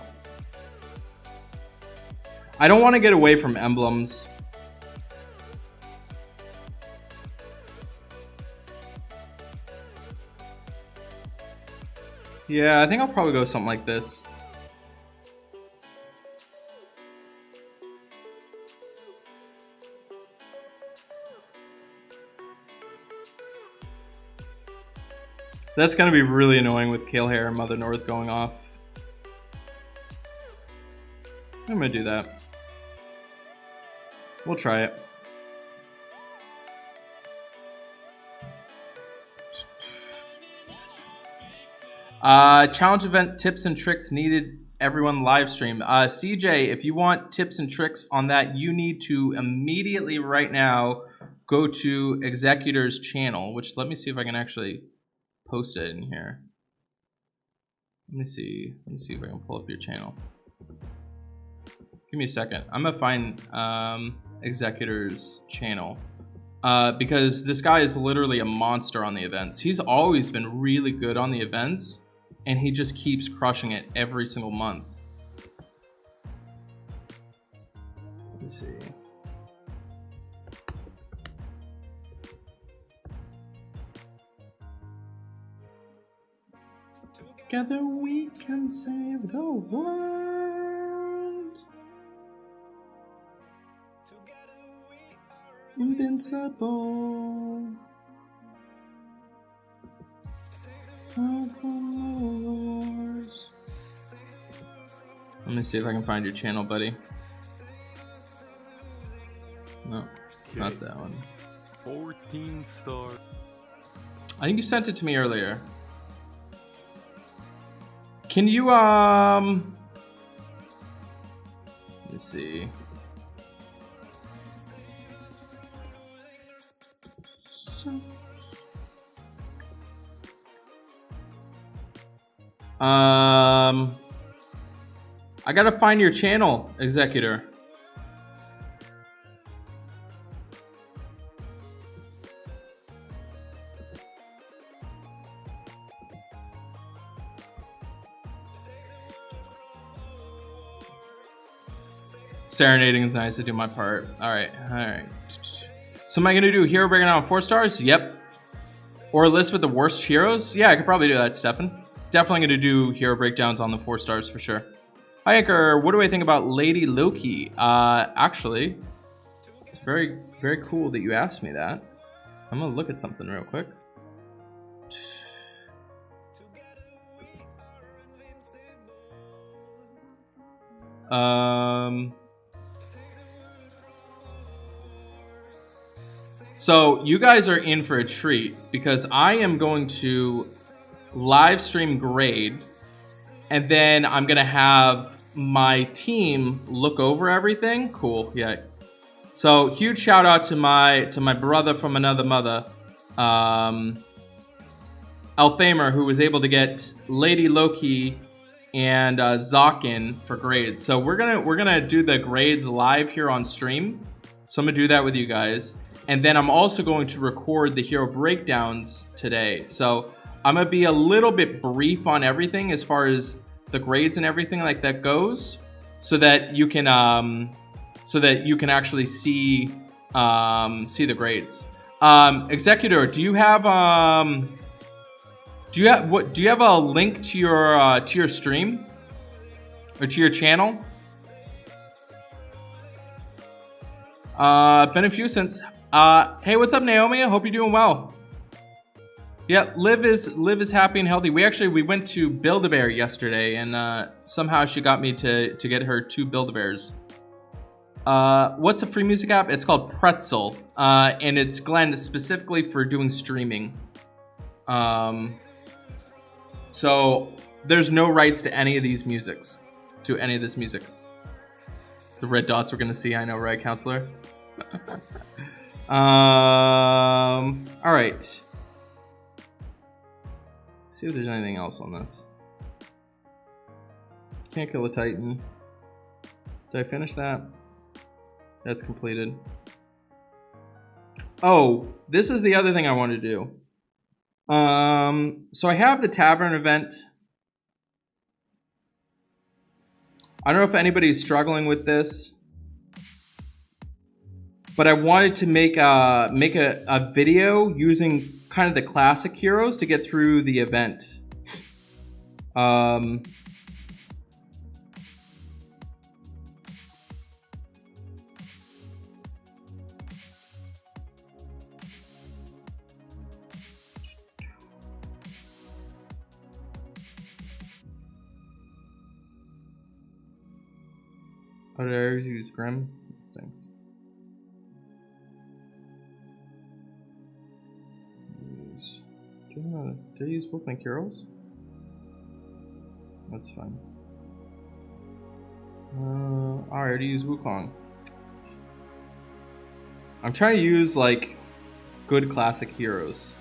I don't want to get away from emblems. Yeah, I think I'll probably go something like this. That's going to be really annoying with Kale Hair and Mother North going off. I'm going to do that. We'll try it. Challenge event tips and tricks needed, everyone live stream. CJ, if you want tips and tricks on that, you need to immediately right now go to Executor's channel, which let me see if I can actually post it in here. Let me see if I can pull up your channel. Give me a second. I'm gonna find Executor's channel because this guy is literally a monster on the events. He's always been really good on the events, and he just keeps crushing it every single month. Let me see. Together we can save the world. Invincible. Let me see if I can find your channel, buddy. No, it's not that one. 14 stars. I think you sent it to me earlier. Can you, let me see. I gotta find your channel, Executor. Serenading is nice. To do my part. All right. So am I gonna do hero breakdown on 4 stars? Yep. Or a list with the worst heroes? Yeah, I could probably do that, Stefan. Definitely gonna do hero breakdowns on the 4 stars for sure. Hi, Anchor. What do I think about Lady Loki? Actually, it's very, very cool that you asked me that. I'm gonna look at something real quick. So you guys are in for a treat because I am going to live stream grade, and then I'm gonna have my team look over everything. Cool, yeah. So huge shout out to my brother from another mother, Althamer, who was able to get Lady Loki and Zokin for grades. So we're gonna do the grades live here on stream. So I'm going to do that with you guys. And then I'm also going to record the hero breakdowns today. So I'm going to be a little bit brief on everything as far as the grades and everything like that goes, so that you can actually see the grades. Executor, do you have a link to your stream or to your channel? Been a few since. Hey, what's up, Naomi? I hope you're doing well. Yeah, Liv is happy and healthy. We went to Build-A-Bear yesterday, and somehow she got me to get her 2 Build-A-Bears. What's the free music app? It's called Pretzel, and it's Glenn specifically for doing streaming. So there's no rights to any of these musics, to any of this music. The red dots we're gonna see, I know, right, counselor? All right. See if there's anything else on this. Can't kill a Titan. Did I finish that? That's completed. Oh, this is the other thing I want to do. So I have the tavern event. I don't know if anybody's struggling with this, but I wanted to make a video using kind of the classic heroes to get through the event. Oh, did I already use Grim? That stinks. Did I use both my heroes? That's fine. I already used Wukong. I'm trying to use like good classic heroes.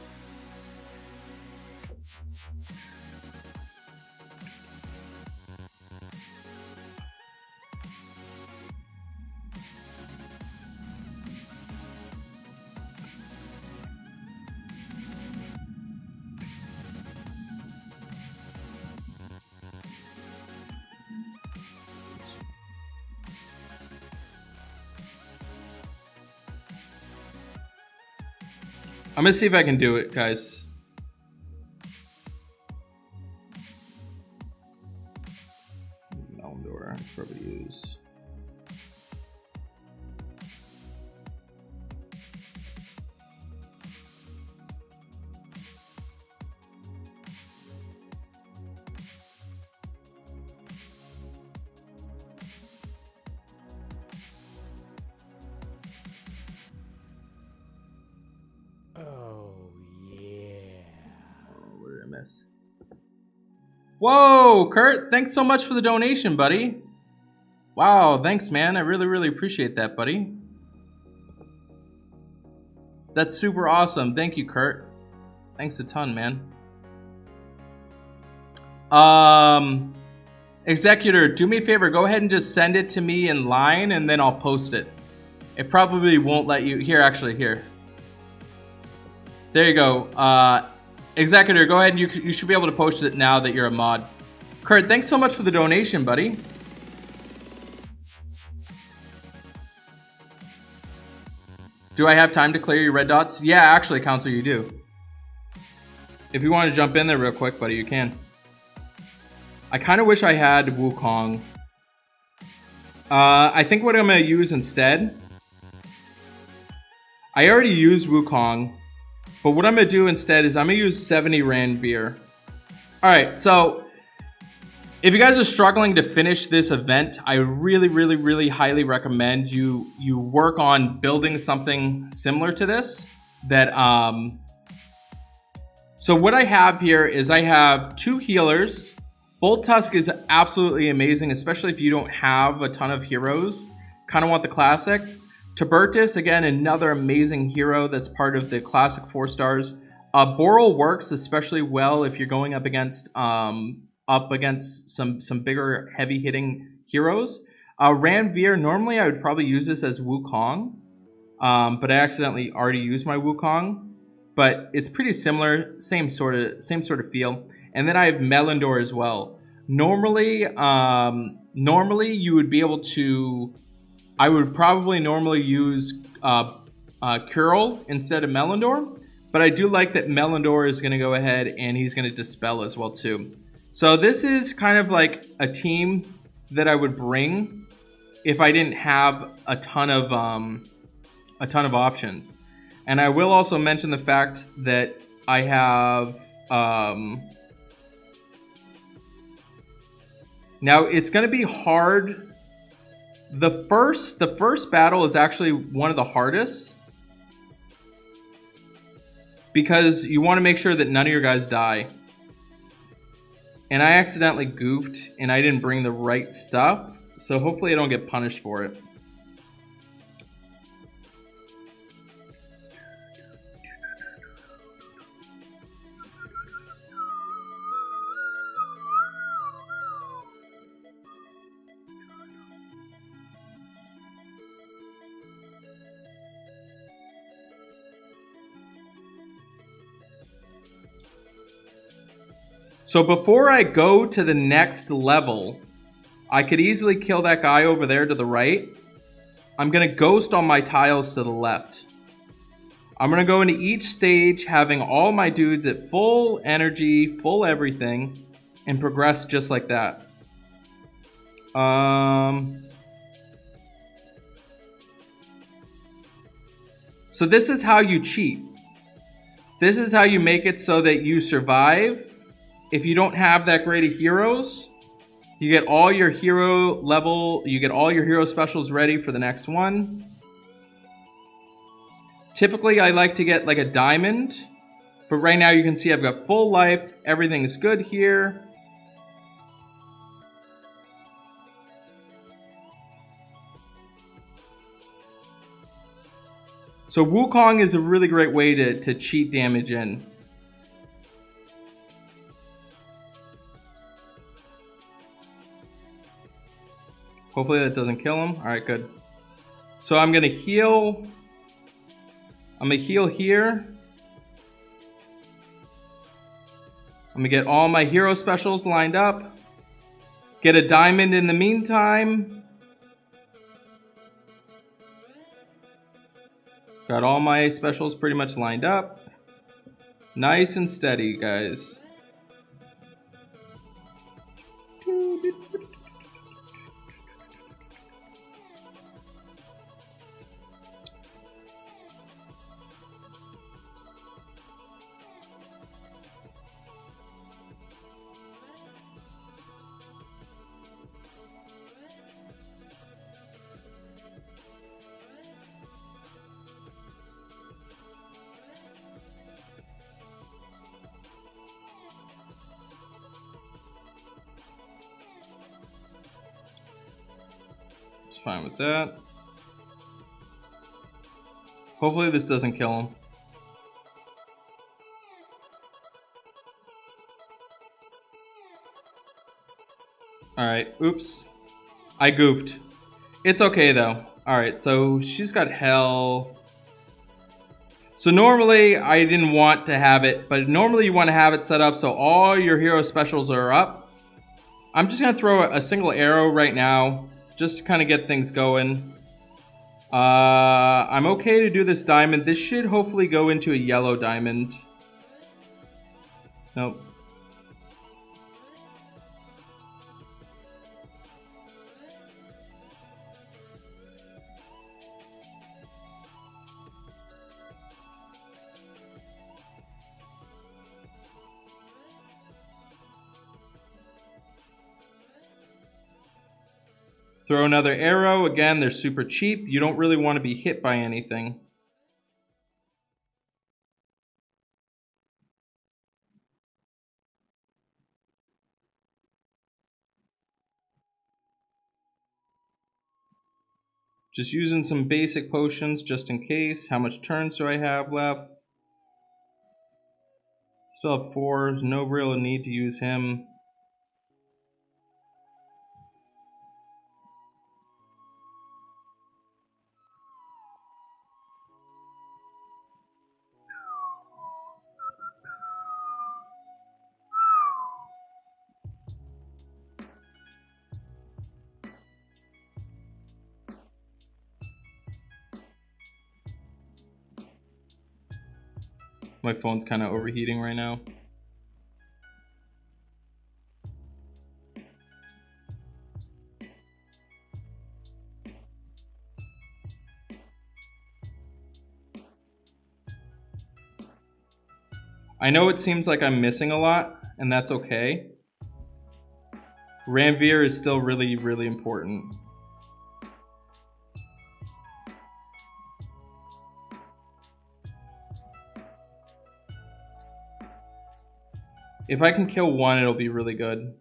I'm gonna see if I can do it, guys. Meldor, I'll probably use. Whoa, Kurt, thanks so much for the donation, buddy. Wow, thanks, man. I really, really appreciate that, buddy. That's super awesome. Thank you, Kurt. Thanks a ton, man. Executor, do me a favor. Go ahead and just send it to me in line, and then I'll post it. It probably won't let you... Here, actually, here. There you go. Executor, go ahead and you should be able to post it now that you're a mod. Kurt, thanks so much for the donation, buddy. Do I have time to clear your red dots? Yeah, actually, Counselor, you do. If you want to jump in there real quick, buddy, you can. I kind of wish I had Wukong. I think what I'm going to use instead... I already used Wukong. But what I'm going to do instead is I'm going to use 70 Ranveer. Alright, so if you guys are struggling to finish this event, I really, really, really highly recommend you work on building something similar to this. So what I have here is I have 2 healers. Bolt Tusk is absolutely amazing, especially if you don't have a ton of heroes. Kind of want the classic. Tiburtus, again, another amazing hero that's part of the classic 4 stars. Boral works especially well if you're going up against some bigger heavy hitting heroes. Ranveer, normally I would probably use this as Wukong, but I accidentally already used my Wukong. But it's pretty similar, same sort of feel. And then I have Melindor as well. Normally you would be able to. I would probably normally use Curl instead of Melindor, but I do like that Melindor is going to go ahead and he's going to Dispel as well too. So this is kind of like a team that I would bring if I didn't have a ton of options. And I will also mention the fact that I have now it's going to be hard. The first battle is actually one of the hardest because you want to make sure that none of your guys die. And I accidentally goofed and I didn't bring the right stuff, so hopefully I don't get punished for it. So before I go to the next level, I could easily kill that guy over there to the right. I'm going to ghost on my tiles to the left. I'm going to go into each stage having all my dudes at full energy, full everything, and progress just like that. So this is how you cheat. This is how you make it so that you survive. If you don't have that great of heroes, you get all your hero level, you get all your hero specials ready for the next one. Typically, I like to get like a diamond, but right now you can see I've got full life. Everything is good here. So Wukong is a really great way to cheat damage in. Hopefully that doesn't kill him. Alright, good. So I'm going to heal. I'm going to heal here. I'm going to get all my hero specials lined up. Get a diamond in the meantime. Got all my specials pretty much lined up. Nice and steady, guys. Fine with that. Hopefully this doesn't kill him. Alright, oops. I goofed. It's okay though. Alright, so she's got hell. So normally I didn't want to have it, but normally you want to have it set up so all your hero specials are up. I'm just going to throw a single arrow right now, just to kind of get things going. I'm okay to do this diamond. This should hopefully go into a yellow diamond. Nope. Throw another arrow. Again, they're super cheap. You don't really want to be hit by anything. Just using some basic potions just in case. How much turns do I have left? Still have 4. No real need to use him. My phone's kind of overheating right now. I know it seems like I'm missing a lot, and that's okay. Ranveer is still really, really important. If I can kill one, it'll be really good.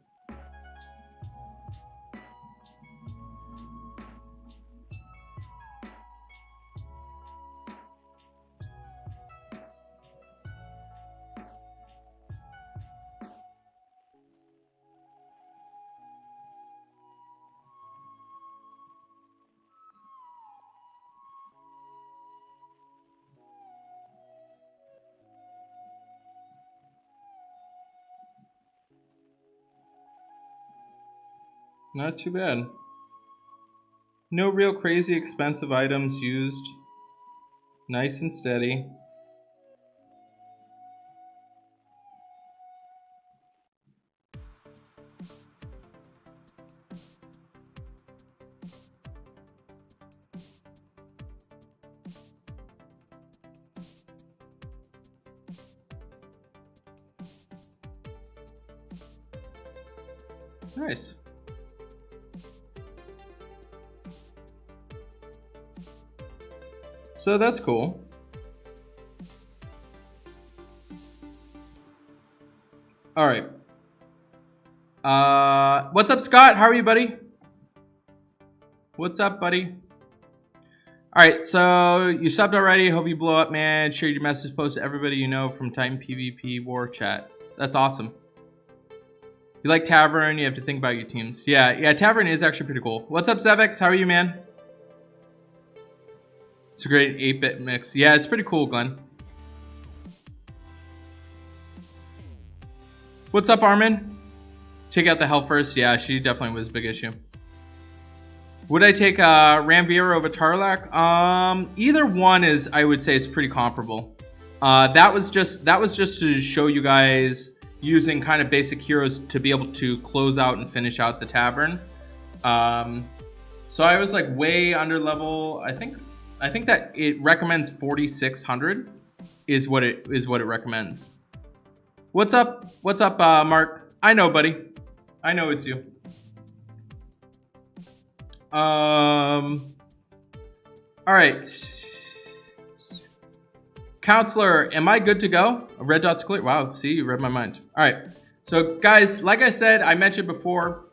Not too bad. No real crazy expensive items used. Nice and steady. Nice. So that's cool. All right. What's up, Scott? How are you, buddy? What's up, buddy? All right, so you subbed already. Hope you blow up, man. Share your message, post to everybody you know from Titan PvP War Chat. That's awesome. You like Tavern, you have to think about your teams. Yeah, Tavern is actually pretty cool. What's up, Zevex? How are you, man? It's a great 8-bit mix. Yeah, it's pretty cool, Glenn. What's up, Armin? Take out the health first. Yeah, she definitely was a big issue. Would I take Ranveer over Tarlac? Either one is, I would say, is pretty comparable. That was just to show you guys using kind of basic heroes to be able to close out and finish out the Tavern. So I was like way under level. I think that it recommends 4,600 is what it recommends. What's up, Mark? I know, buddy. I know it's you. All right. Counselor, am I good to go? A red dot's clear. Wow, see, you read my mind. All right. So, guys, like I said, I mentioned before,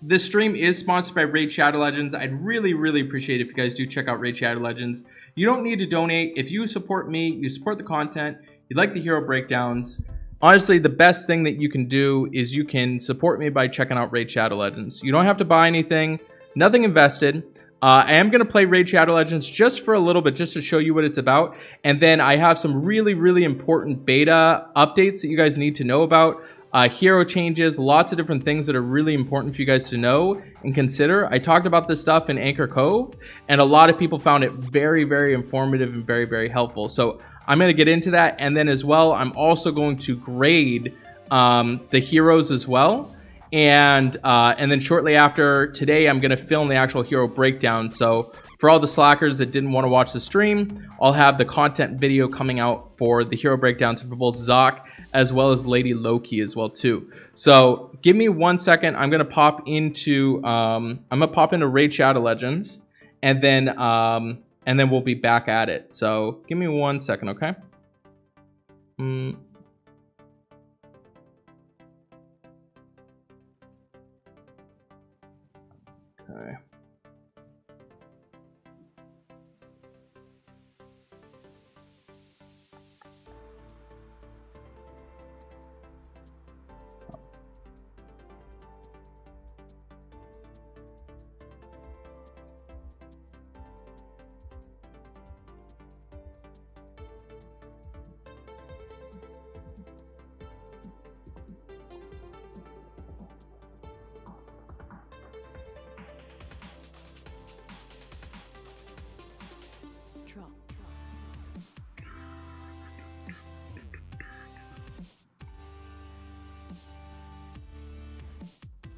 this stream is sponsored by Raid Shadow Legends. I'd really, really appreciate it if you guys do check out Raid Shadow Legends. You don't need to donate. If you support me, you support the content, you like the hero breakdowns, honestly, the best thing that you can do is you can support me by checking out Raid Shadow Legends. You don't have to buy anything, nothing invested. I am going to play Raid Shadow Legends just for a little bit, just to show you what it's about. And then I have some really, really important beta updates that you guys need to know about. Hero changes, lots of different things that are really important for you guys to know and consider. I talked about this stuff in Anchor Cove, and a lot of people found it very, very informative and very, very helpful. So I'm going to get into that, and then as well, I'm also going to grade the heroes as well. And then shortly after today, I'm going to film the actual hero breakdown. So for all the slackers that didn't want to watch the stream, I'll have the content video coming out for the hero breakdowns for both Zoc as well as Lady Loki as well too. So give me 1 second. I'm going to pop into Raid Shadow Legends, and then we'll be back at it. So give me 1 second, okay? Okay.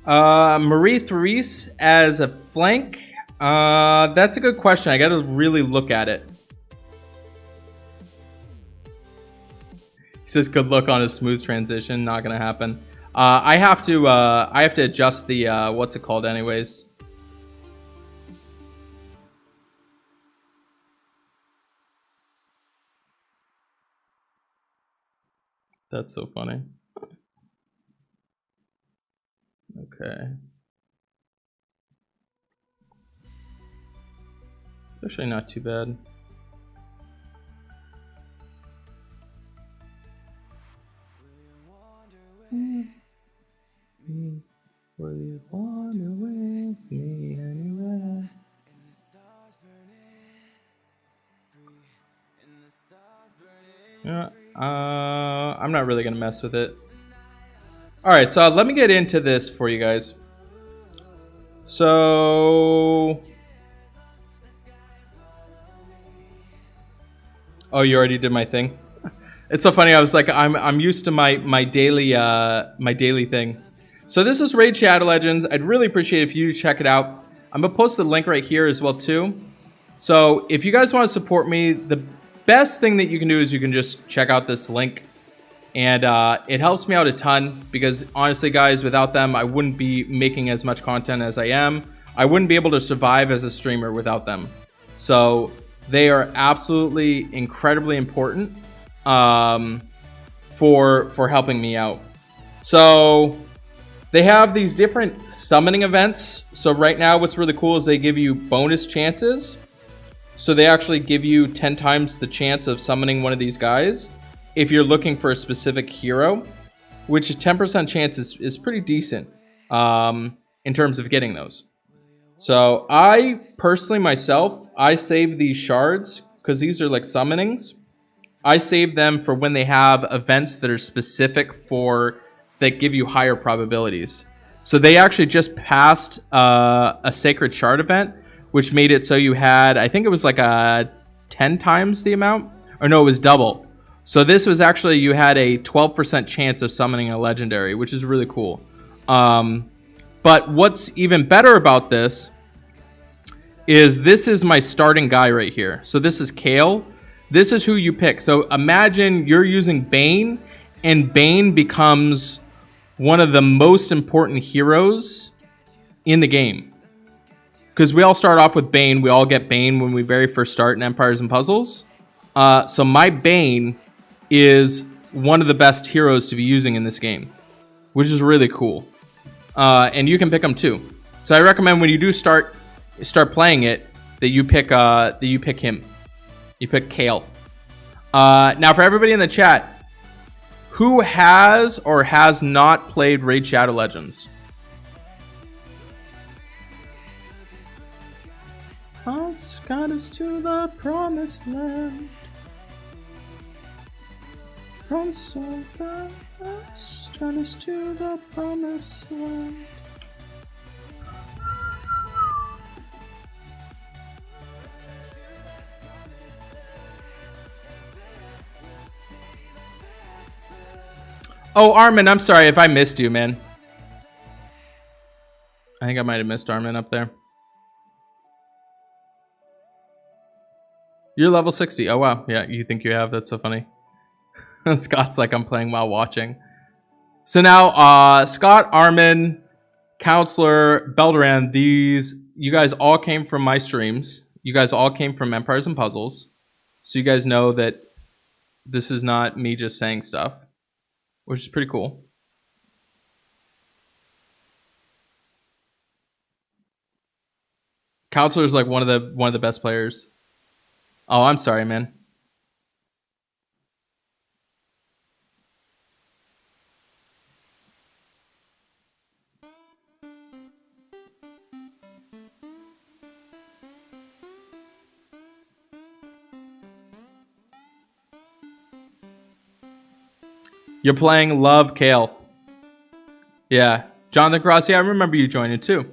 Marie Therese as a flank. That's a good question. I got to really look at it. He says good luck on a smooth transition. Not gonna happen. I have to adjust the what's it called anyways. That's so funny. Okay. Actually not too bad. Will you wander with me anywhere? Yeah, I'm not really gonna mess with it. All right, so let me get into this for you guys. So, oh, you already did my thing. It's so funny. I was like, I'm used to my daily thing. So this is Raid Shadow Legends. I'd really appreciate if you check it out. I'm gonna post the link right here as well too. So if you guys want to support me, the best thing that you can do is you can just check out this link, and it helps me out a ton because honestly, guys, without them, I wouldn't be making as much content as I am. I wouldn't be able to survive as a streamer without them. So they are absolutely incredibly important for helping me out. So they have these different summoning events. So right now what's really cool is they give you bonus chances. So they actually give you 10 times the chance of summoning one of these guys if you're looking for a specific hero, which a 10% chance is pretty decent in terms of getting those. So I personally myself, I save these shards because these are like summonings. I save them for when they have events that are specific for that give you higher probabilities. So they actually just passed a Sacred Shard event, which made it so you had, I think it was like 10 times the amount, or no, it was double. So this was actually, you had a 12% chance of summoning a legendary, which is really cool. But what's even better about this is my starting guy right here. So this is Kale. This is who you pick. So imagine you're using Bane, and Bane becomes one of the most important heroes in the game. Because we all start off with Bane. We all get Bane when we very first start in Empires and Puzzles. So my Bane is one of the best heroes to be using in this game, which is really cool. And you can pick him too. So I recommend when you do start playing it that you pick him. You pick Kale. Now for everybody in the chat, who has or has not played Raid Shadow Legends? God's got us to the promised land. From so fast, got us to the promised land. Oh, Armin, I'm sorry if I missed you, man. I think I might have missed Armin up there. You're level 60. Oh, wow. Yeah, you think you have? That's so funny. Scott's like, I'm playing while watching. So now, Scott, Armin, Counselor, Belderan, you guys all came from my streams. You guys all came from Empires and Puzzles. So you guys know that this is not me just saying stuff, which is pretty cool. Counselor's like one of the best players. Oh, I'm sorry, man. You're playing Love Kale. Yeah. Jonathan Cross, yeah, I remember you joining too.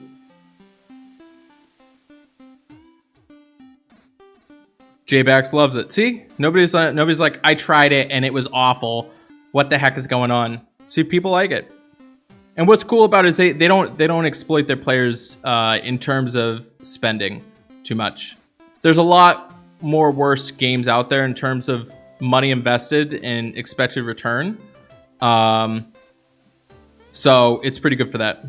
J-Bax loves it. See? Nobody's like, I tried it and it was awful. What the heck is going on? See, people like it. And what's cool about it is they don't exploit their players in terms of spending too much. There's a lot more worse games out there in terms of money invested and expected return. So it's pretty good for that.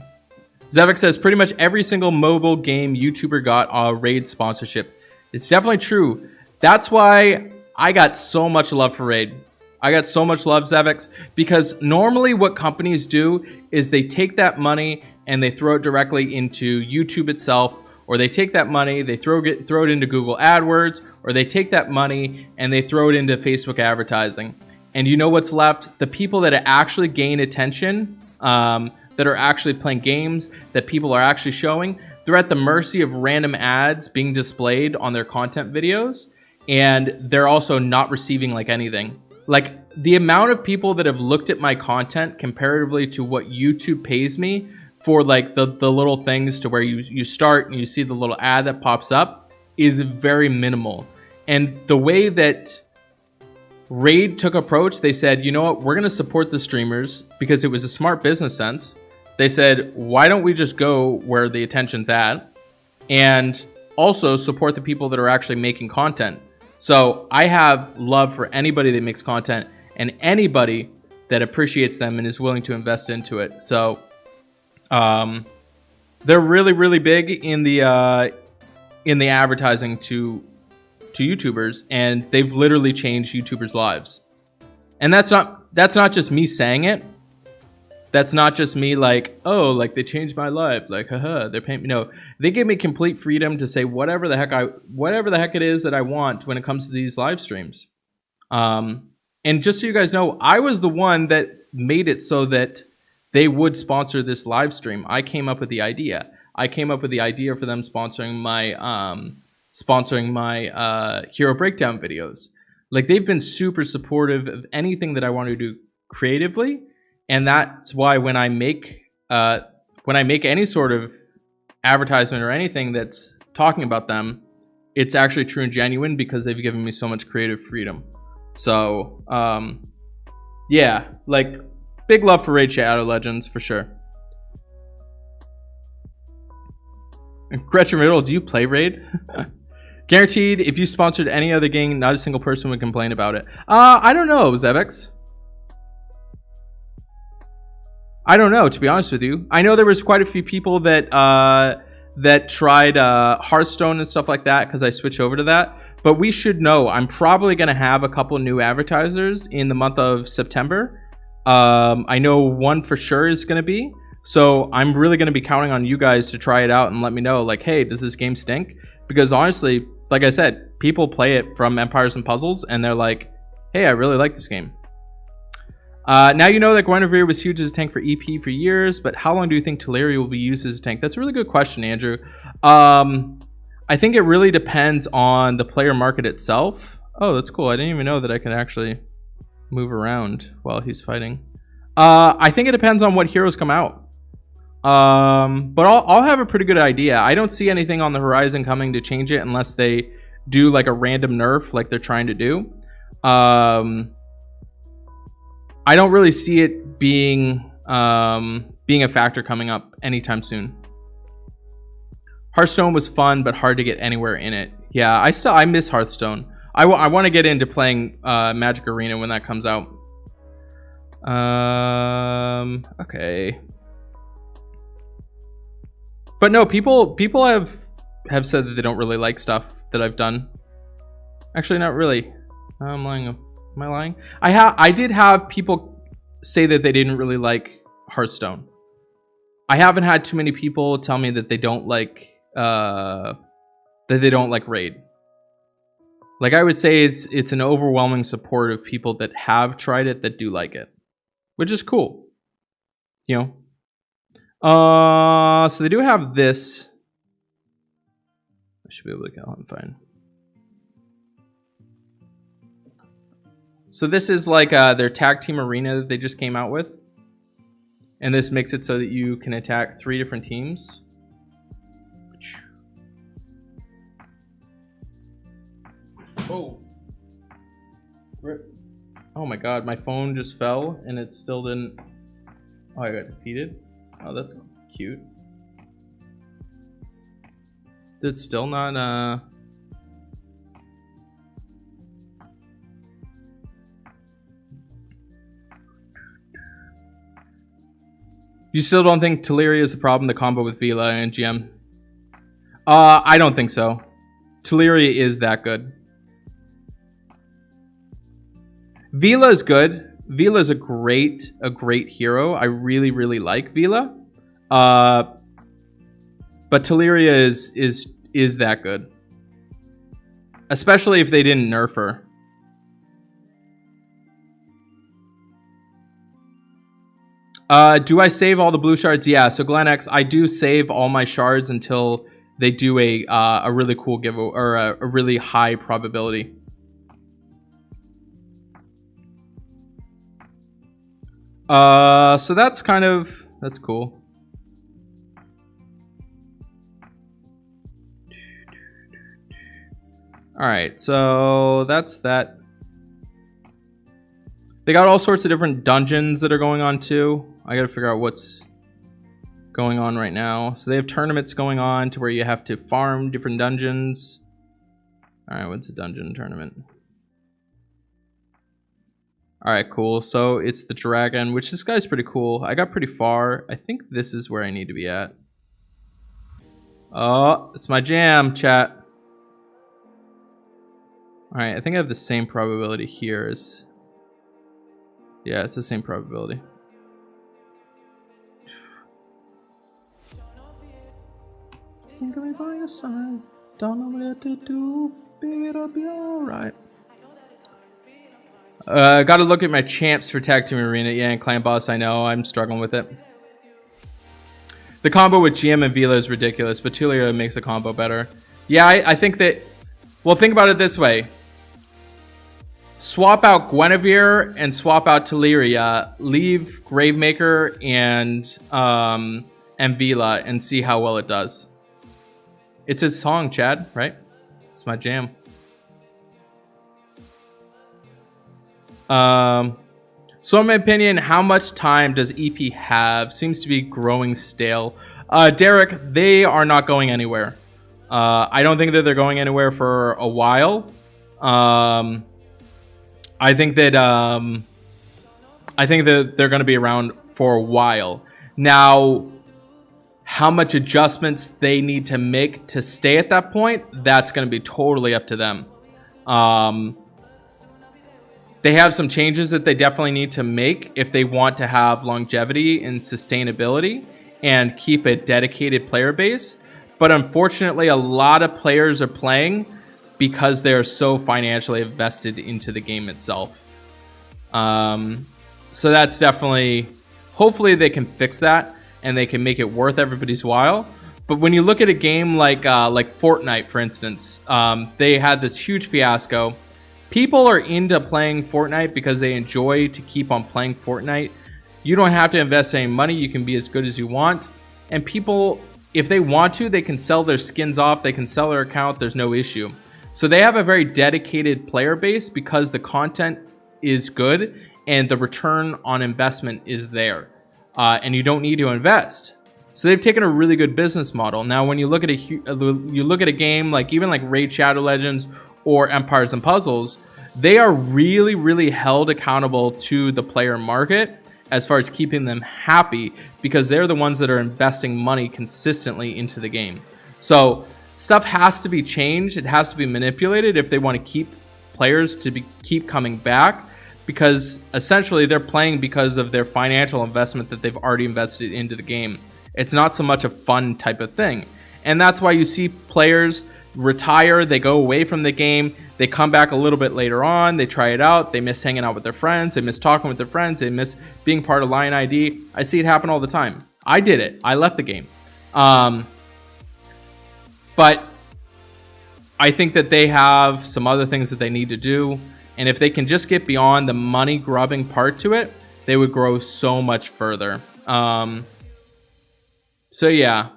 Zevik says pretty much every single mobile game YouTuber got a Raid sponsorship. It's definitely true. That's why I got so much love for Raid. I got so much love, Zevix, because normally what companies do is they take that money and they throw it directly into YouTube itself, or they take that money, they throw it into Google AdWords, or they take that money and they throw it into Facebook advertising. And you know what's left? The people that actually gain attention, that are actually playing games, that people are actually showing, they're at the mercy of random ads being displayed on their content videos, and they're also not receiving like anything. Like the amount of people that have looked at my content comparatively to what YouTube pays me for like the little things to where you start and you see the little ad that pops up is very minimal. And the way that Raid took approach, they said, you know what, we're going to support the streamers because it was a smart business sense. They said, why don't we just go where the attention's at and also support the people that are actually making content. So I have love for anybody that makes content and anybody that appreciates them and is willing to invest into it. So they're really, really big in the advertising to YouTubers, and they've literally changed YouTubers' lives. And that's not just me saying it. That's not just me like, oh, like they changed my life, like haha, they're paying me. No, they give me complete freedom to say whatever the heck it is that I want when it comes to these live streams. And just so you guys know, I was the one that made it so that they would sponsor this live stream. I came up with the idea. I came up with the idea for them sponsoring my Hero Breakdown videos. Like they've been super supportive of anything that I want to do creatively. And that's why when I make any sort of advertisement or anything that's talking about them, it's actually true and genuine because they've given me so much creative freedom. So, yeah, like big love for Raid Shadow Legends for sure. And Gretchen Riddle, do you play Raid? Guaranteed, if you sponsored any other game, not a single person would complain about it. I don't know, Zevix. I don't know, to be honest with you. I know there was quite a few people that tried Hearthstone and stuff like that because I switched over to that. But we should know, I'm probably going to have a couple new advertisers in the month of September. I know one for sure is going to be. So I'm really going to be counting on you guys to try it out and let me know, like, hey, does this game stink? Because honestly, like I said, people play it from Empires and Puzzles and they're like, hey, I really like this game. Now you know that Guinevere was huge as a tank for EP for years, but how long do you think Teleria will be used as a tank? That's a really good question, Andrew. I think it really depends on the player market itself. Oh, that's cool. I didn't even know that I could actually move around while he's fighting. I think it depends on what heroes come out. But I'll have a pretty good idea. I don't see anything on the horizon coming to change it unless they do like a random nerf like they're trying to do. I don't really see it being a factor coming up anytime soon. Hearthstone was fun, but hard to get anywhere in it. Yeah, I miss Hearthstone. I want to get into playing Magic Arena when that comes out. Okay. But no, people have said that they don't really like stuff that I've done. Actually, not really. I'm lying. Am I lying? I did have people say that they didn't really like Hearthstone. I haven't had too many people tell me that they don't like Raid. Like I would say it's an overwhelming support of people that have tried it that do like it, which is cool. You know. So they do have this. I should be able to get on fine. So this is like their tag team arena that they just came out with. And this makes it so that you can attack 3 different teams. Oh. Oh my god, my phone just fell and it still didn't... Oh, I got defeated. Oh, that's cute. It's still not, You still don't think Teleria is the problem, the combo with Vila and GM? I don't think so. Teleria is that good. Vila is good. Vila is a great hero. I really, really like Vila. But Teleria is that good. Especially if they didn't nerf her. Do I save all the blue shards? Yeah, so Glenn X, I do save all my shards until they do a really cool giveaway or a really high probability. So that's cool. All right, so that's that. They got all sorts of different dungeons that are going on too. I gotta figure out what's going on right now. So they have tournaments going on to where you have to farm different dungeons. All right, what's a dungeon tournament? All right, cool. So it's the dragon, which this guy's pretty cool. I got pretty far. I think this is where I need to be at. Oh, it's my jam, chat. All right, I think I have the same probability here as... Yeah, it's the same probability. Think of me by your side. Don't know what to do. Baby, it'll be alright. Gotta look at my champs for Tag Team Arena. Yeah, and Clan Boss, I know. I'm struggling with it. The combo with GM and Vila is ridiculous, but Tulia makes a combo better. Yeah, I think that... Well, think about it this way. Swap out Guinevere and swap out Teleria. Leave Gravemaker and Vila and see how well it does. It's his song, Chad, right? It's my jam. So in my opinion, how much time does EP have? Seems to be growing stale. Derek, they are not going anywhere. I don't think that they're going anywhere for a while. I think that they're going to be around for a while. Now, how much adjustments they need to make to stay at that point, that's going to be totally up to them. They have some changes that they definitely need to make if they want to have longevity and sustainability and keep a dedicated player base. But unfortunately, a lot of players are playing because they're so financially invested into the game itself. So that's definitely... Hopefully they can fix that and they can make it worth everybody's while. But when you look at a game like Fortnite, for instance, they had this huge fiasco. People are into playing Fortnite because they enjoy to keep on playing Fortnite. You don't have to invest any money. You can be as good as you want. And people, if they want to, they can sell their skins off. They can sell their account. There's no issue. So they have a very dedicated player base because the content is good and the return on investment is there. And you don't need to invest. So they've taken a really good business model. Now, when you look at a game like even like Raid Shadow Legends or Empires and Puzzles, they are really, really held accountable to the player market as far as keeping them happy because they're the ones that are investing money consistently into the game. So stuff has to be changed. It has to be manipulated if they want to keep players to keep coming back, because essentially they're playing because of their financial investment that they've already invested into the game. It's not so much a fun type of thing. And that's why you see players retire, they go away from the game, they come back a little bit later on, they try it out, they miss hanging out with their friends, they miss talking with their friends, they miss being part of Lion ID. I see it happen all the time. I did it. I left the game. But I think that they have some other things that they need to do. And if they can just get beyond the money grubbing part to it, they would grow so much further. So yeah,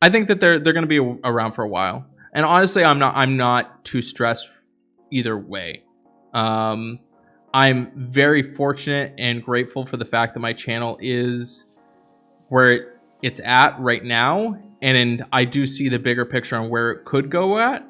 I think that they're going to be around for a while. And honestly, I'm not too stressed either way. I'm very fortunate and grateful for the fact that my channel is where it's at right now, and I do see the bigger picture on where it could go at.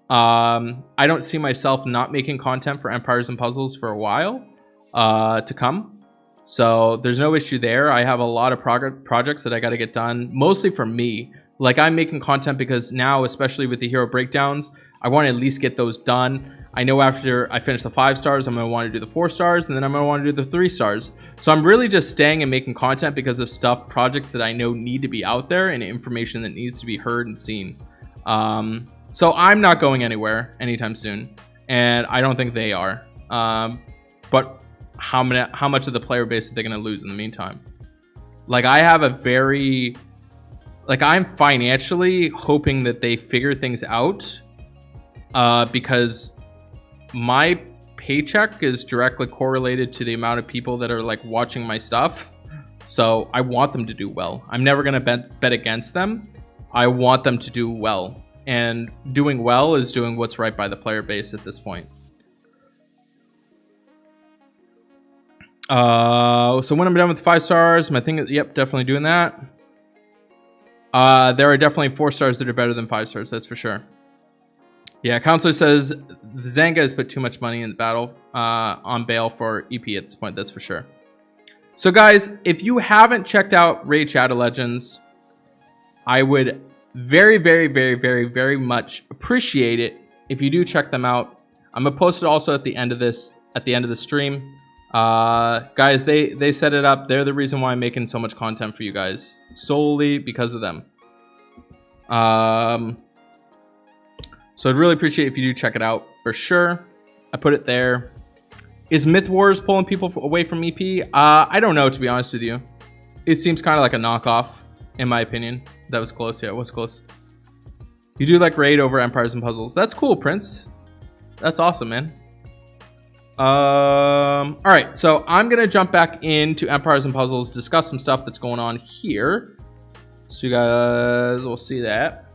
I don't see myself not making content for Empires and Puzzles for a while to come. So there's no issue there. I have a lot of projects that I got to get done, mostly for me. Like, I'm making content because now, especially with the hero breakdowns, I want to at least get those done. I know after I finish the 5 stars, I'm going to want to do the 4 stars, and then I'm going to want to do the 3 stars. So I'm really just staying and making content because of projects that I know need to be out there and information that needs to be heard and seen. So I'm not going anywhere anytime soon, and I don't think they are. But how much of the player base are they going to lose in the meantime? Like, I have a very... Like, I'm financially hoping that they figure things out because my paycheck is directly correlated to the amount of people that are, like, watching my stuff. So I want them to do well. I'm never going to bet against them. I want them to do well. And doing well is doing what's right by the player base at this point. So when I'm done with 5 stars, my thing is, yep, definitely doing that. There are definitely 4 stars that are better than 5 stars, that's for sure. Yeah, Counselor says Zanga has put too much money in the battle on bail for EP at this point, that's for sure. So guys, if you haven't checked out Raid Shadow Legends, I would very, very, very, very, very much appreciate it if you do check them out. I'm gonna post it also at the end of this, at the end of the stream. Guys, they set it up. They're the reason why I'm making so much content for you guys, solely because of them. So I'd really appreciate if you do check it out for sure. I put it there. Is Myth Wars pulling people away from EP? I don't know, to be honest with you. It seems kind of like a knockoff, in my opinion. That was close. Yeah, it was close. You do like Raid over Empires and Puzzles. That's cool, Prince. That's awesome, man. All right, so I'm gonna jump back into Empires and Puzzles, discuss some stuff that's going on here, so you guys will see that.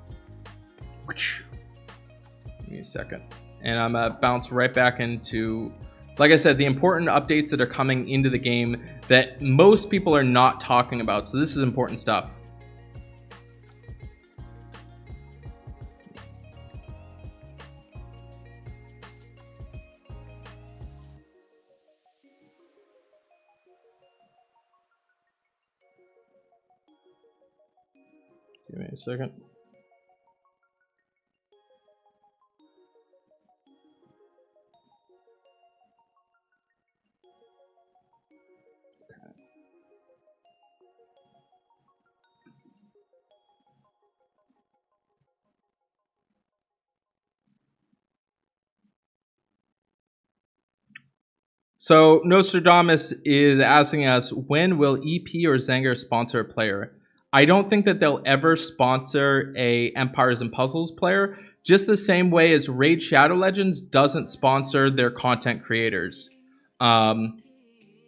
Give me a second, and I'm gonna bounce right back into, like I said, the important updates that are coming into the game that most people are not talking about. So this is important stuff. Give me a second. So Nostradamus is asking us, when will EP or Zanga sponsor a player? I don't think that they'll ever sponsor a Empires and Puzzles player, just the same way as Raid Shadow Legends doesn't sponsor their content creators. I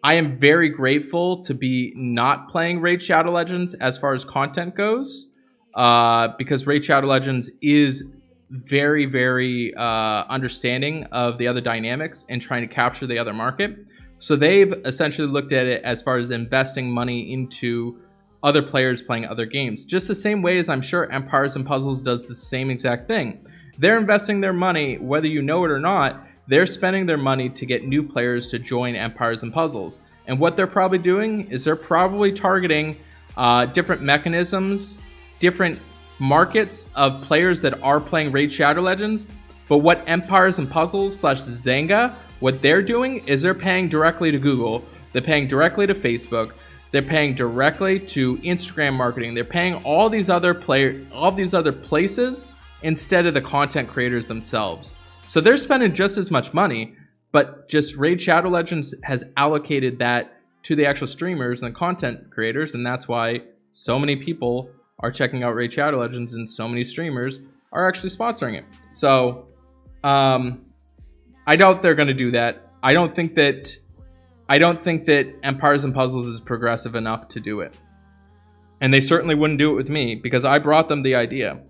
am very grateful to be not playing Raid Shadow Legends as far as content goes, because Raid Shadow Legends is very, very understanding of the other dynamics and trying to capture the other market. So they've essentially looked at it as far as investing money into other players playing other games, just the same way as I'm sure Empires and Puzzles does the same exact thing. They're investing their money, whether you know it or not. They're spending their money to get new players to join Empires and Puzzles. And what they're probably doing is they're probably targeting different mechanisms, different markets of players that are playing Raid Shadow Legends. But what Empires and Puzzles / Zanga, what they're doing is they're paying directly to Google. They're paying directly to Facebook. They're paying directly to Instagram marketing. They're paying all these other places instead of the content creators themselves. So they're spending just as much money, but just Raid Shadow Legends has allocated that to the actual streamers and the content creators, and that's why so many people are checking out Raid Shadow Legends and so many streamers are actually sponsoring it. So I doubt they're going to do that. I don't think that Empires and Puzzles is progressive enough to do it. And they certainly wouldn't do it with me because I brought them the idea.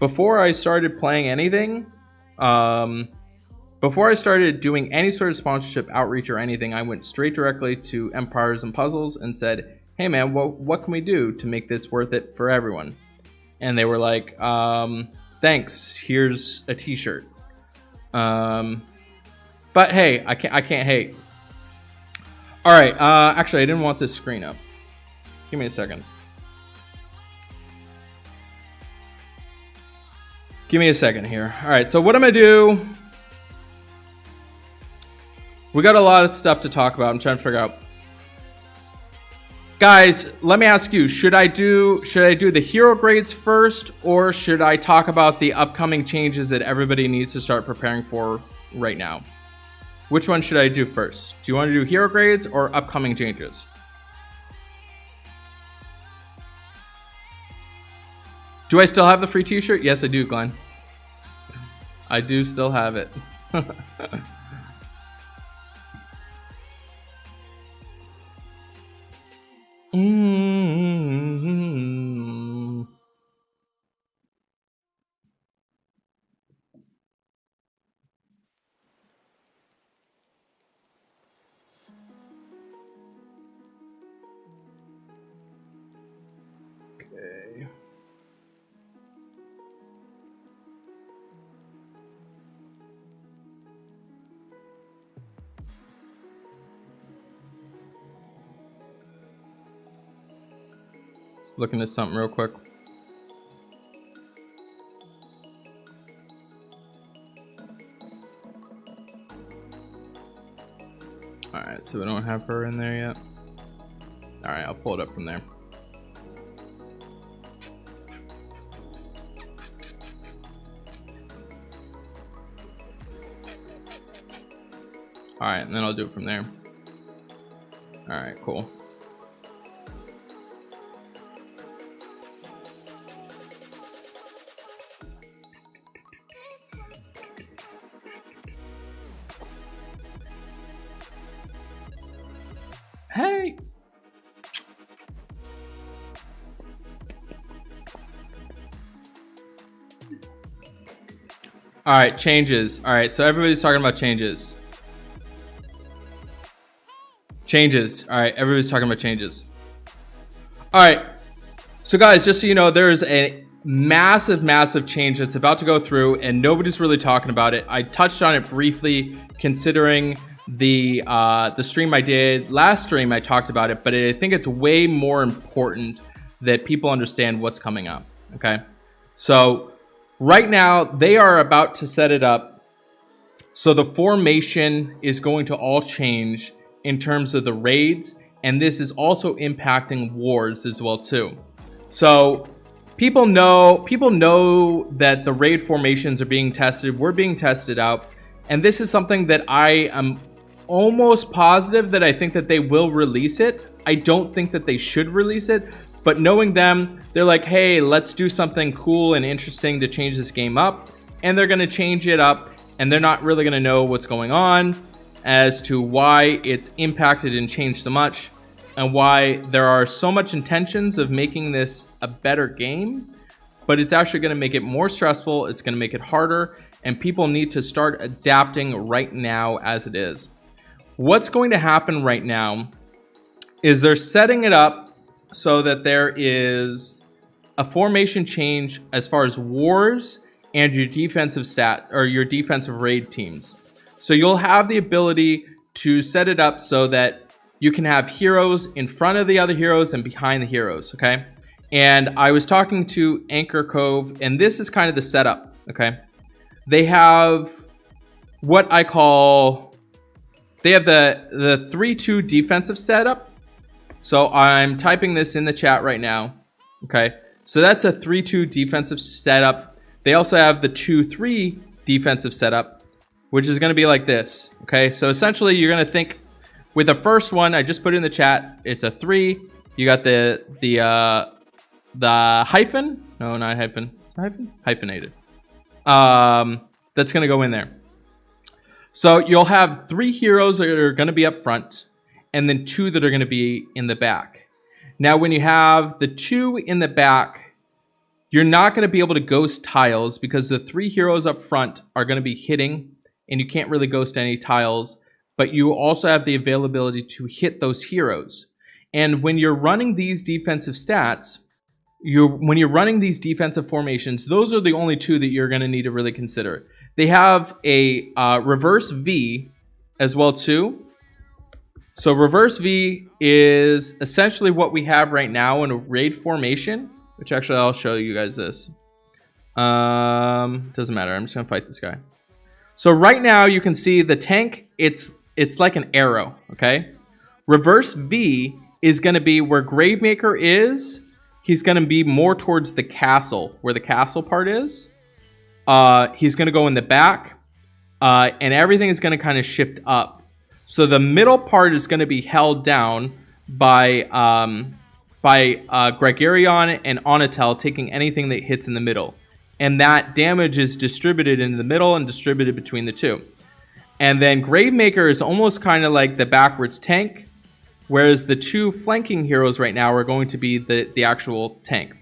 Before I started playing anything, before I started doing any sort of sponsorship outreach or anything, I went straight directly to Empires and Puzzles and said, hey man, what can we do to make this worth it for everyone? And they were like, thanks, here's a t-shirt. But hey, I can't hate. All right, actually I didn't want this screen up. Give me a second. Give me a second here. All right, so what I'm gonna do, we got a lot of stuff to talk about. I'm trying to figure out. Guys, let me ask you, should I do the hero grades first, or should I talk about the upcoming changes that everybody needs to start preparing for right now? Which one should I do first? Do you want to do hero grades or upcoming changes? Do I still have the free t-shirt? Yes, I do, Glenn. I do still have it. Okay. Just looking at something real quick. Alright, so we don't have her in there yet. Alright, I'll pull it up from there. Alright, and then I'll do it from there. Alright, cool. Hey! Alright, changes. Alright, so everybody's talking about changes. Changes. Alright, everybody's talking about changes. Alright, so guys, just so you know, there's a massive change that's about to go through, and nobody's really talking about it. I touched on it briefly, considering the stream I did last stream. I talked about it, but I think it's way more important that people understand what's coming up. Okay, so right now they are about to set it up so the formation is going to all change in terms of the raids, and this is also impacting wars as well too. So people know that the raid formations are being tested. We're being tested out, and this is something that I am almost positive that I think that they will release it. I don't think that they should release it, but knowing them, they're like, hey, let's do something cool and interesting to change this game up, and they're going to change it up, and they're not really going to know what's going on as to why it's impacted and changed so much, and why there are so much intentions of making this a better game, but it's actually going to make it more stressful. It's going to make it harder, and people need to start adapting right now as it is. What's going to happen right now is they're setting it up so that there is a formation change as far as wars and your defensive stat or your defensive raid teams. So you'll have the ability to set it up so that you can have heroes in front of the other heroes and behind the heroes, okay? And I was talking to Anchor Cove, and this is kind of the setup, okay? They have what I call, they have the 3-2 defensive setup. So I'm typing this in the chat right now, okay? So that's a 3-2 defensive setup. They also have the 2-3 defensive setup, which is going to be like this, okay? So essentially you're going to think with the first one, I just put it in the chat, it's a 3. You got the hyphen, no, not hyphen, hyphenated. That's going to go in there. So you'll have 3 heroes that are going to be up front, and then 2 that are going to be in the back. Now, when you have the 2 in the back, you're not going to be able to ghost tiles because the 3 heroes up front are going to be hitting, and you can't really ghost any tiles, but you also have the availability to hit those heroes. And when you're running these defensive stats, when you're running these defensive formations, those are the only two that you're going to need to really consider. They have a reverse V as well too. So reverse V is essentially what we have right now in a raid formation, which actually I'll show you guys this. Doesn't matter. I'm just going to fight this guy. So right now you can see the tank, it's like an arrow, okay? Reverse V is going to be where Gravemaker is. He's going to be more towards the castle, where the castle part is. He's going to go in the back, and everything is going to kind of shift up. So the middle part is going to be held down by Gregarion and Onatel taking anything that hits in the middle. And that damage is distributed in the middle and distributed between the two. And then Gravemaker is almost kind of like the backwards tank, whereas the two flanking heroes right now are going to be the actual tank.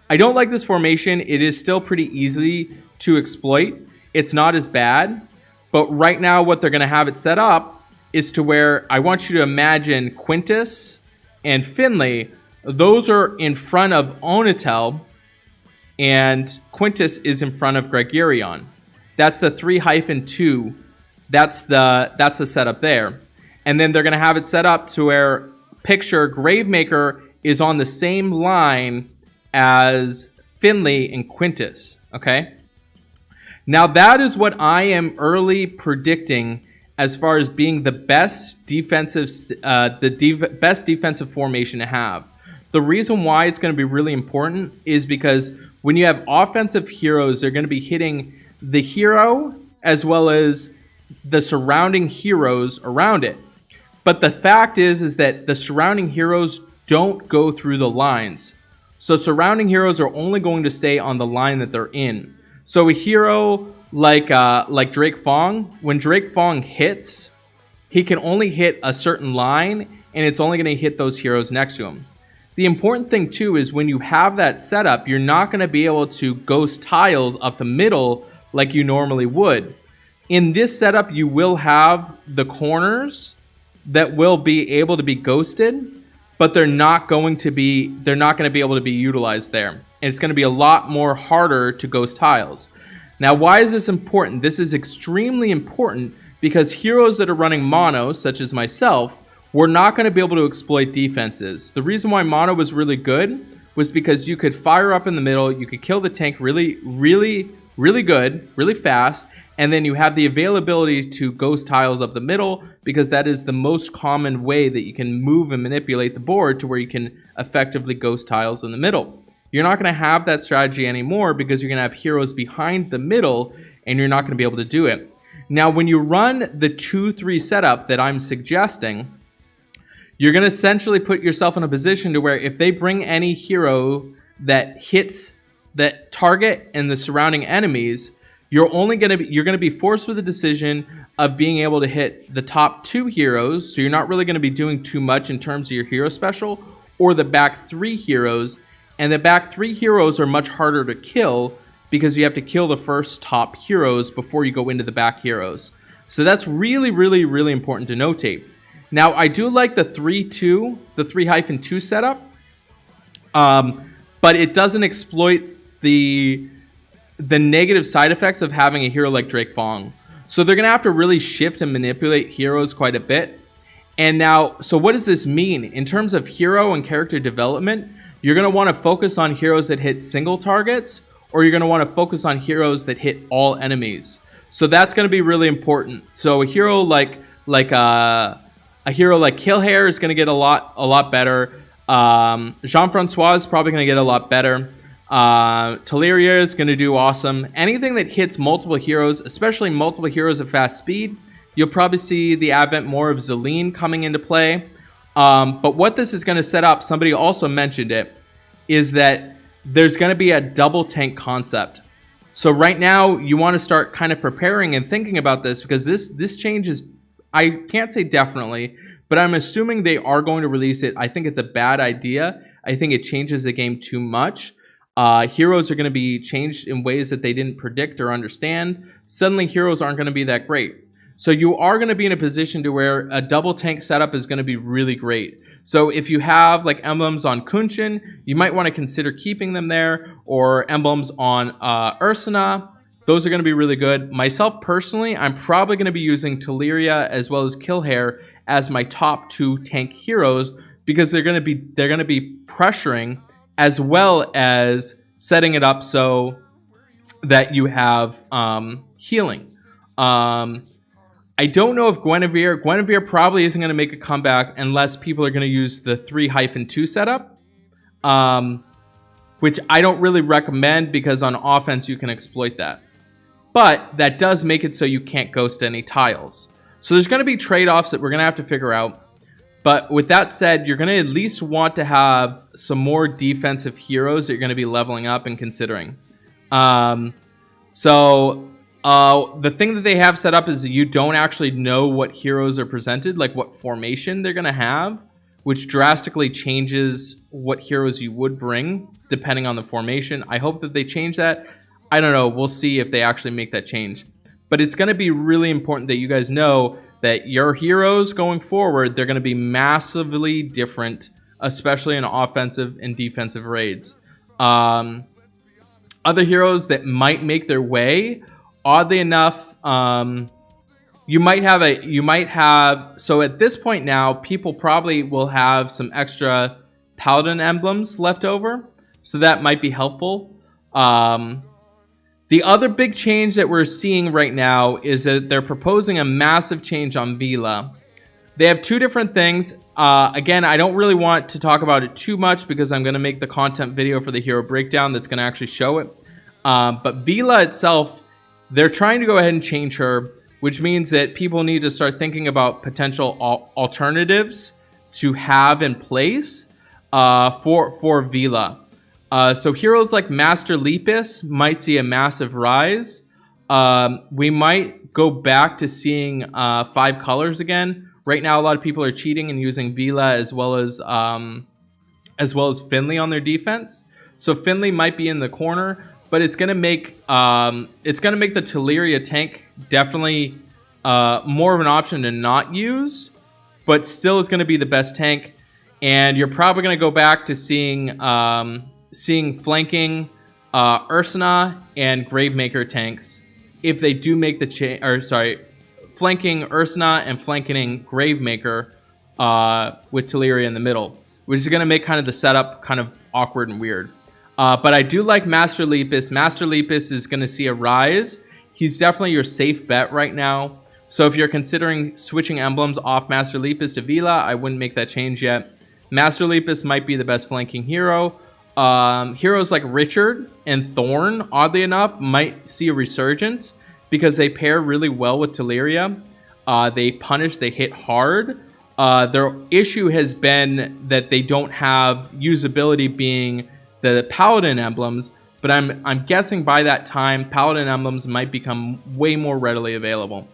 I don't like this formation. It is still pretty easy to exploit. It's not as bad. But right now what they're going to have it set up is to where I want you to imagine Quintus and Finley. Those are in front of Onatel, and Quintus is in front of Gregarion. That's the 3-2. That's the setup there. And then they're going to have it set up to where picture Gravemaker is on the same line as Finley and Quintus, okay? Now that is what I am early predicting as far as being the best defensive best defensive formation to have. The reason why it's going to be really important is because when you have offensive heroes, they're going to be hitting the hero as well as the surrounding heroes around it. But the fact is that the surrounding heroes don't go through the lines. So surrounding heroes are only going to stay on the line that they're in. So a hero like Drake Fong, when Drake Fong hits, he can only hit a certain line, and it's only going to hit those heroes next to him. The important thing too is when you have that setup, you're not going to be able to ghost tiles up the middle like you normally would. In this setup, you will have the corners that will be able to be ghosted, but they're not going to be able to be utilized there. And it's going to be a lot more harder to ghost tiles. Now, why is this important? This is extremely important because heroes that are running mono, such as myself, we're not going to be able to exploit defenses. The reason why mono was really good was because you could fire up in the middle, you could kill the tank really good, really fast, and then you have the availability to ghost tiles up the middle because that is the most common way that you can move and manipulate the board to where you can effectively ghost tiles in the middle. You're not going to have that strategy anymore because you're going to have heroes behind the middle and you're not going to be able to do it. Now, when you run the 2-3 setup that I'm suggesting, you're going to essentially put yourself in a position to where if they bring any hero that hits that target and the surrounding enemies, you're going to be forced with the decision of being able to hit the top 2 heroes. So you're not really going to be doing too much in terms of your hero special, or the back 3 heroes. And the back 3 heroes are much harder to kill because you have to kill the first top heroes before you go into the back heroes. So that's really, really, really important to notate. Now, I do like the 3-2, the 3-2 setup, but it doesn't exploit the negative side effects of having a hero like Drake Fong. So they're going to have to really shift and manipulate heroes quite a bit. And now, so what does this mean? In terms of hero and character development, you're going to want to focus on heroes that hit single targets, or you're going to want to focus on heroes that hit all enemies. So that's going to be really important. So a hero like Killhair is going to get a lot better. Jean-Francois is probably going to get a lot better. Teleria is going to do awesome. Anything that hits multiple heroes, especially multiple heroes at fast speed, you'll probably see the advent more of Zelene coming into play. But what this is going to set up, somebody also mentioned it, is that there's going to be a double tank concept. So right now, you want to start kind of preparing and thinking about this because this change is, I can't say definitely, but I'm assuming they are going to release it. I think it's a bad idea. I think it changes the game too much. Heroes are going to be changed in ways that they didn't predict or understand. Suddenly, heroes aren't going to be that great. So you are going to be in a position to where a double tank setup is going to be really great. So if you have like emblems on Kunshin, you might want to consider keeping them there, or emblems on Ursina. Those are going to be really good. Myself personally, I'm probably going to be using Teleria as well as Killhair as my top 2 tank heroes, because they're going to be pressuring as well as setting it up so that you have healing. I don't know if Guinevere probably isn't going to make a comeback unless people are going to use the 3-2 setup, which I don't really recommend, because on offense you can exploit that. But that does make it so you can't ghost any tiles. So there's going to be trade-offs that we're going to have to figure out. But with that said, you're going to at least want to have some more defensive heroes that you're going to be leveling up and considering. The thing that they have set up is that you don't actually know what heroes are presented, like what formation they're going to have, which drastically changes what heroes you would bring depending on the formation. I hope that they change that. I don't know. We'll see if they actually make that change. But it's going to be really important that you guys know that your heroes going forward, they're going to be massively different, especially in offensive and defensive raids. Other heroes that might make their way, oddly enough, you might have, so at this point now, people probably will have some extra paladin emblems left over, so that might be helpful. The other big change that we're seeing right now is that they're proposing a massive change on Vila. They have 2 different things. Again, I don't really want to talk about it too much, because I'm going to make the content video for the hero breakdown that's going to actually show it. But Vila itself, they're trying to go ahead and change her, which means that people need to start thinking about potential alternatives to have in place for Vila. So heroes like Master Lepus might see a massive rise. We might go back to seeing 5 colors again. Right now, a lot of people are cheating and using Vila as well as Finley on their defense. So Finley might be in the corner, but it's gonna make the Teleria tank definitely more of an option to not use, but still is gonna be the best tank. And you're probably gonna go back to seeing flanking Ursina and Gravemaker tanks if they do make the change. Or sorry, flanking Ursina and flanking Gravemaker with Teleria in the middle, which is going to make kind of the setup kind of awkward and weird. But I do like Master Lepus. Master Lepus is going to see a rise. He's definitely your safe bet right now. So if you're considering switching emblems off Master Lepus to Vila, I wouldn't make that change yet. Master Lepus might be the best flanking hero. Heroes like Richard and Thorn, oddly enough, might see a resurgence because they pair really well with Teleria. They punish, they hit hard. Their issue has been that they don't have usability being the Paladin emblems, but I'm guessing by that time, Paladin emblems might become way more readily available.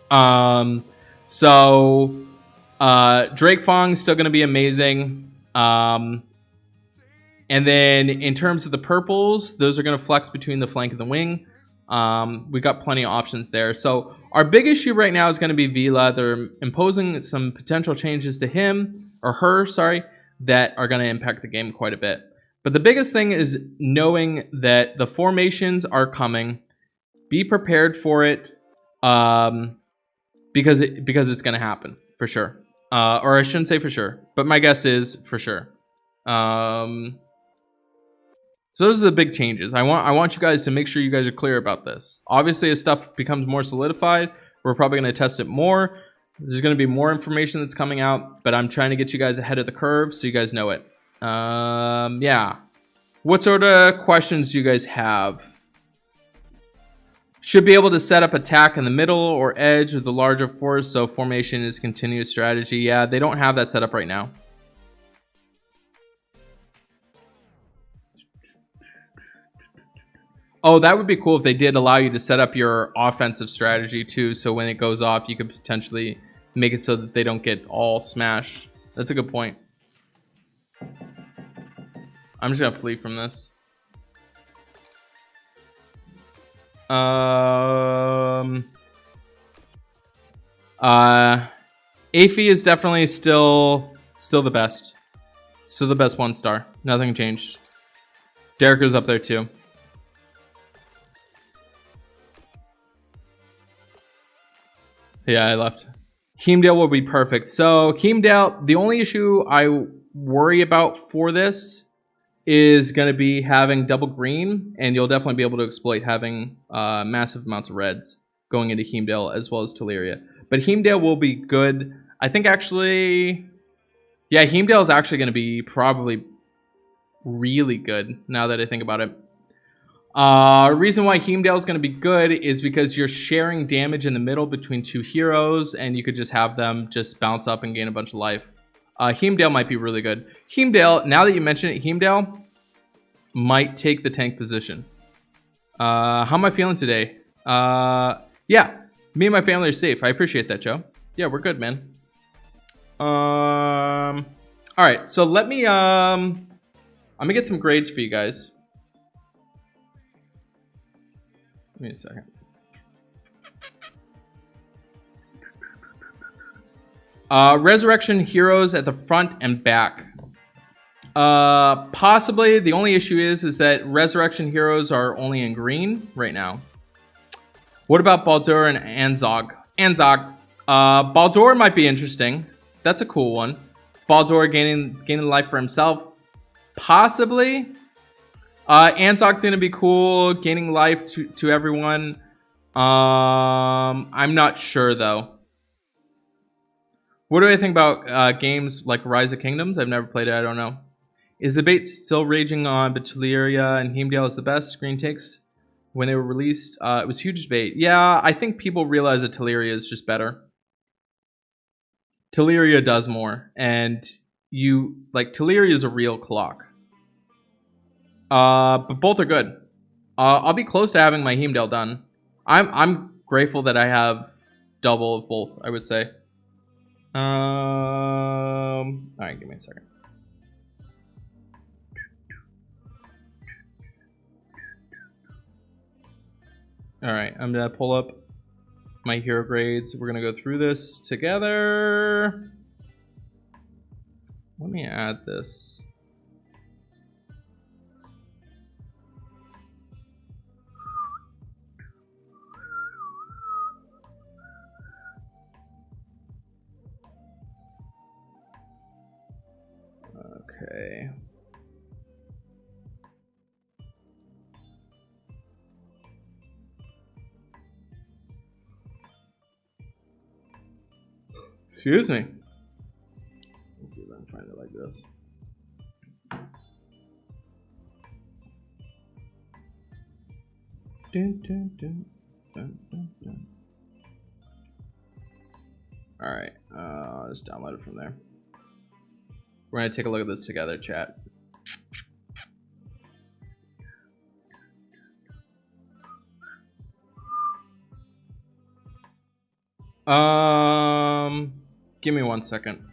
Drake Fong's still going to be amazing. And then in terms of the purples, those are going to flex between the flank and the wing. We've got plenty of options there. So our big issue right now is going to be Vila. They're imposing some potential changes to him, or her, sorry, that are going to impact the game quite a bit. But the biggest thing is knowing that the formations are coming. Be prepared for it, because it's going to happen for sure. Or I shouldn't say for sure, but my guess is for sure. So those are the big changes. I want you guys to make sure you guys are clear about this. Obviously, as stuff becomes more solidified, we're probably going to test it more. There's going to be more information that's coming out, but I'm trying to get you guys ahead of the curve so you guys know it. Yeah. What sort of questions do you guys have? Should be able to set up attack in the middle or edge with the larger force, so formation is continuous strategy. Yeah, they don't have that set up right now. Oh, that would be cool if they did allow you to set up your offensive strategy too, so when it goes off, you could potentially make it so that they don't get all smashed. That's a good point. I'm just gonna flee from this. Aphie is definitely still the best. Still the best 1-star. Nothing changed. Derek was up there too. Yeah, I left. Heimdall will be perfect. So Heimdall, the only issue I worry about for this is going to be having double green, and you'll definitely be able to exploit having massive amounts of reds going into Heimdall as well as Teleria. But Heimdall will be good. I think actually, yeah, Heimdall is actually going to be probably really good now that I think about it. Reason why Heimdall is going to be good is because you're sharing damage in the middle between two heroes, and you could just have them just bounce up and gain a bunch of life. Heimdall might be really good. Heimdall, now that you mention it, Heimdall might take the tank position. How am I feeling today? Yeah, me and my family are safe. I appreciate that, Joe. Yeah, we're good, man. All right, so let me I'm gonna get some grades for you guys. Give me a second. Resurrection heroes at the front and back. Possibly the only issue is that resurrection heroes are only in green right now. What about Baldur and Anzog? Baldur might be interesting. That's a cool one. Baldur gaining life for himself. Possibly. Anzog's gonna be cool, gaining life to everyone. I'm not sure though. What do I think about games like Rise of Kingdoms? I've never played it. I don't know. Is the debate still raging on, but Teleria and Heimdall is the best? Screen takes when they were released. It was huge debate. Yeah, I think people realize that Teleria is just better. Teleria does more, and Teleria is a real clock. But both are good. I'll be close to having my Heimdall done. I'm grateful that I have double of both, I would say. Alright, give me a second. Alright, I'm gonna pull up my hero grades. We're gonna go through this together. Let me add this. Okay. Excuse me. Let's see if I can find it like this. Dun, dun, dun, dun, dun, dun. All right, I'll just download it from there. We're gonna take a look at this together, chat. Give me 1 second.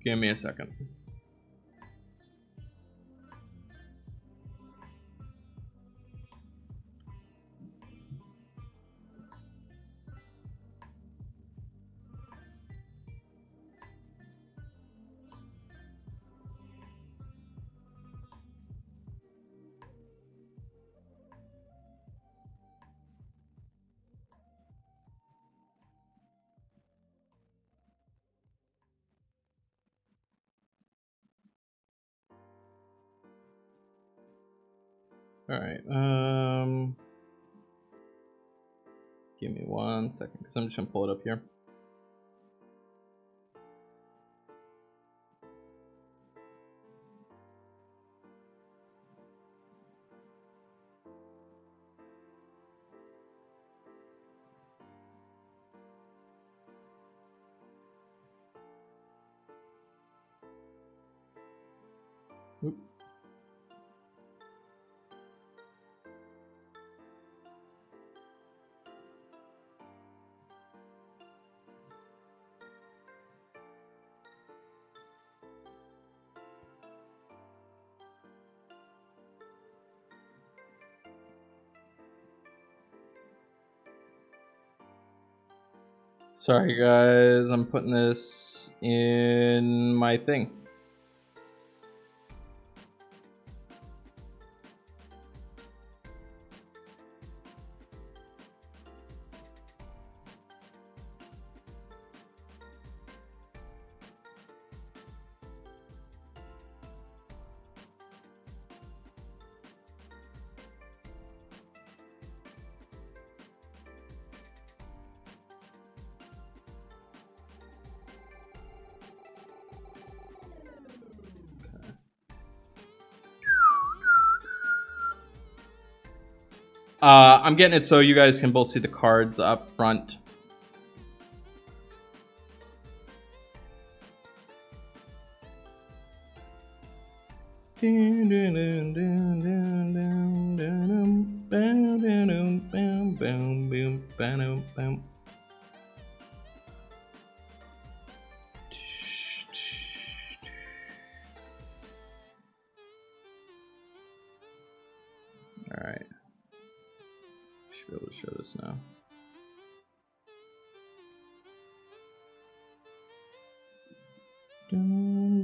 Give me a second. All right. Give me 1 second, because I'm just gonna pull it up here. Oop. Sorry guys, I'm putting this in my thing. I'm getting it so you guys can both see the cards up front. All right. Should be able to show this now. Give me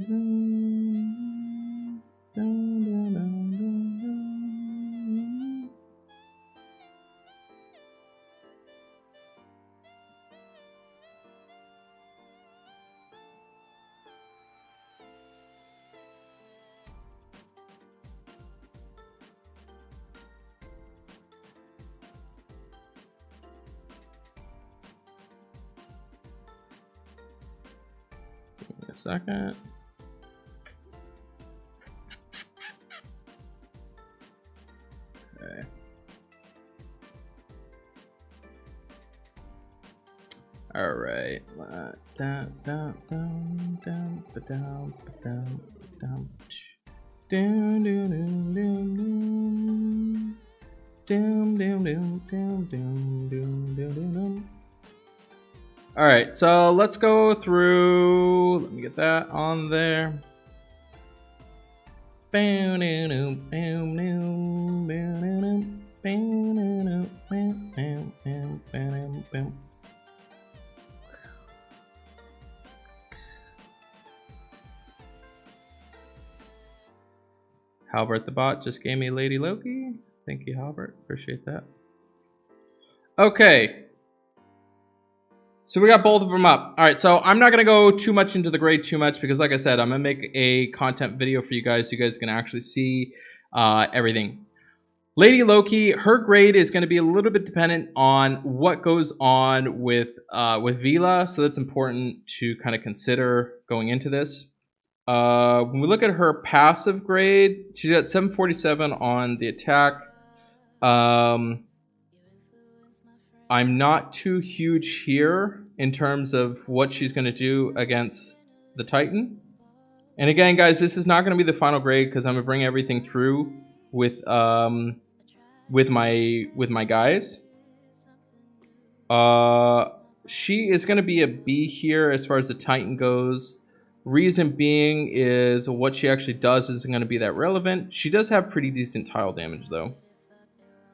a second. Okay. All right. All right, so let's go through. Let me get that on there. Halbert the bot just gave me Lady Loki. Thank you, Halbert. Appreciate that. Okay. So we got both of them up. All right, so I'm not going to go too much into the grade too much because, like I said, I'm going to make a content video for you guys so you guys can actually see everything. Lady Loki, her grade is going to be a little bit dependent on what goes on with Vila, so that's important to kind of consider going into this. When we look at her passive grade, she's got 747 on the attack. I'm not too huge here in terms of what she's going to do against the Titan. And again, guys, this is not going to be the final grade because I'm going to bring everything through with my guys. She is going to be a B here as far as the Titan goes. Reason being is what she actually does isn't going to be that relevant. She does have pretty decent tile damage though.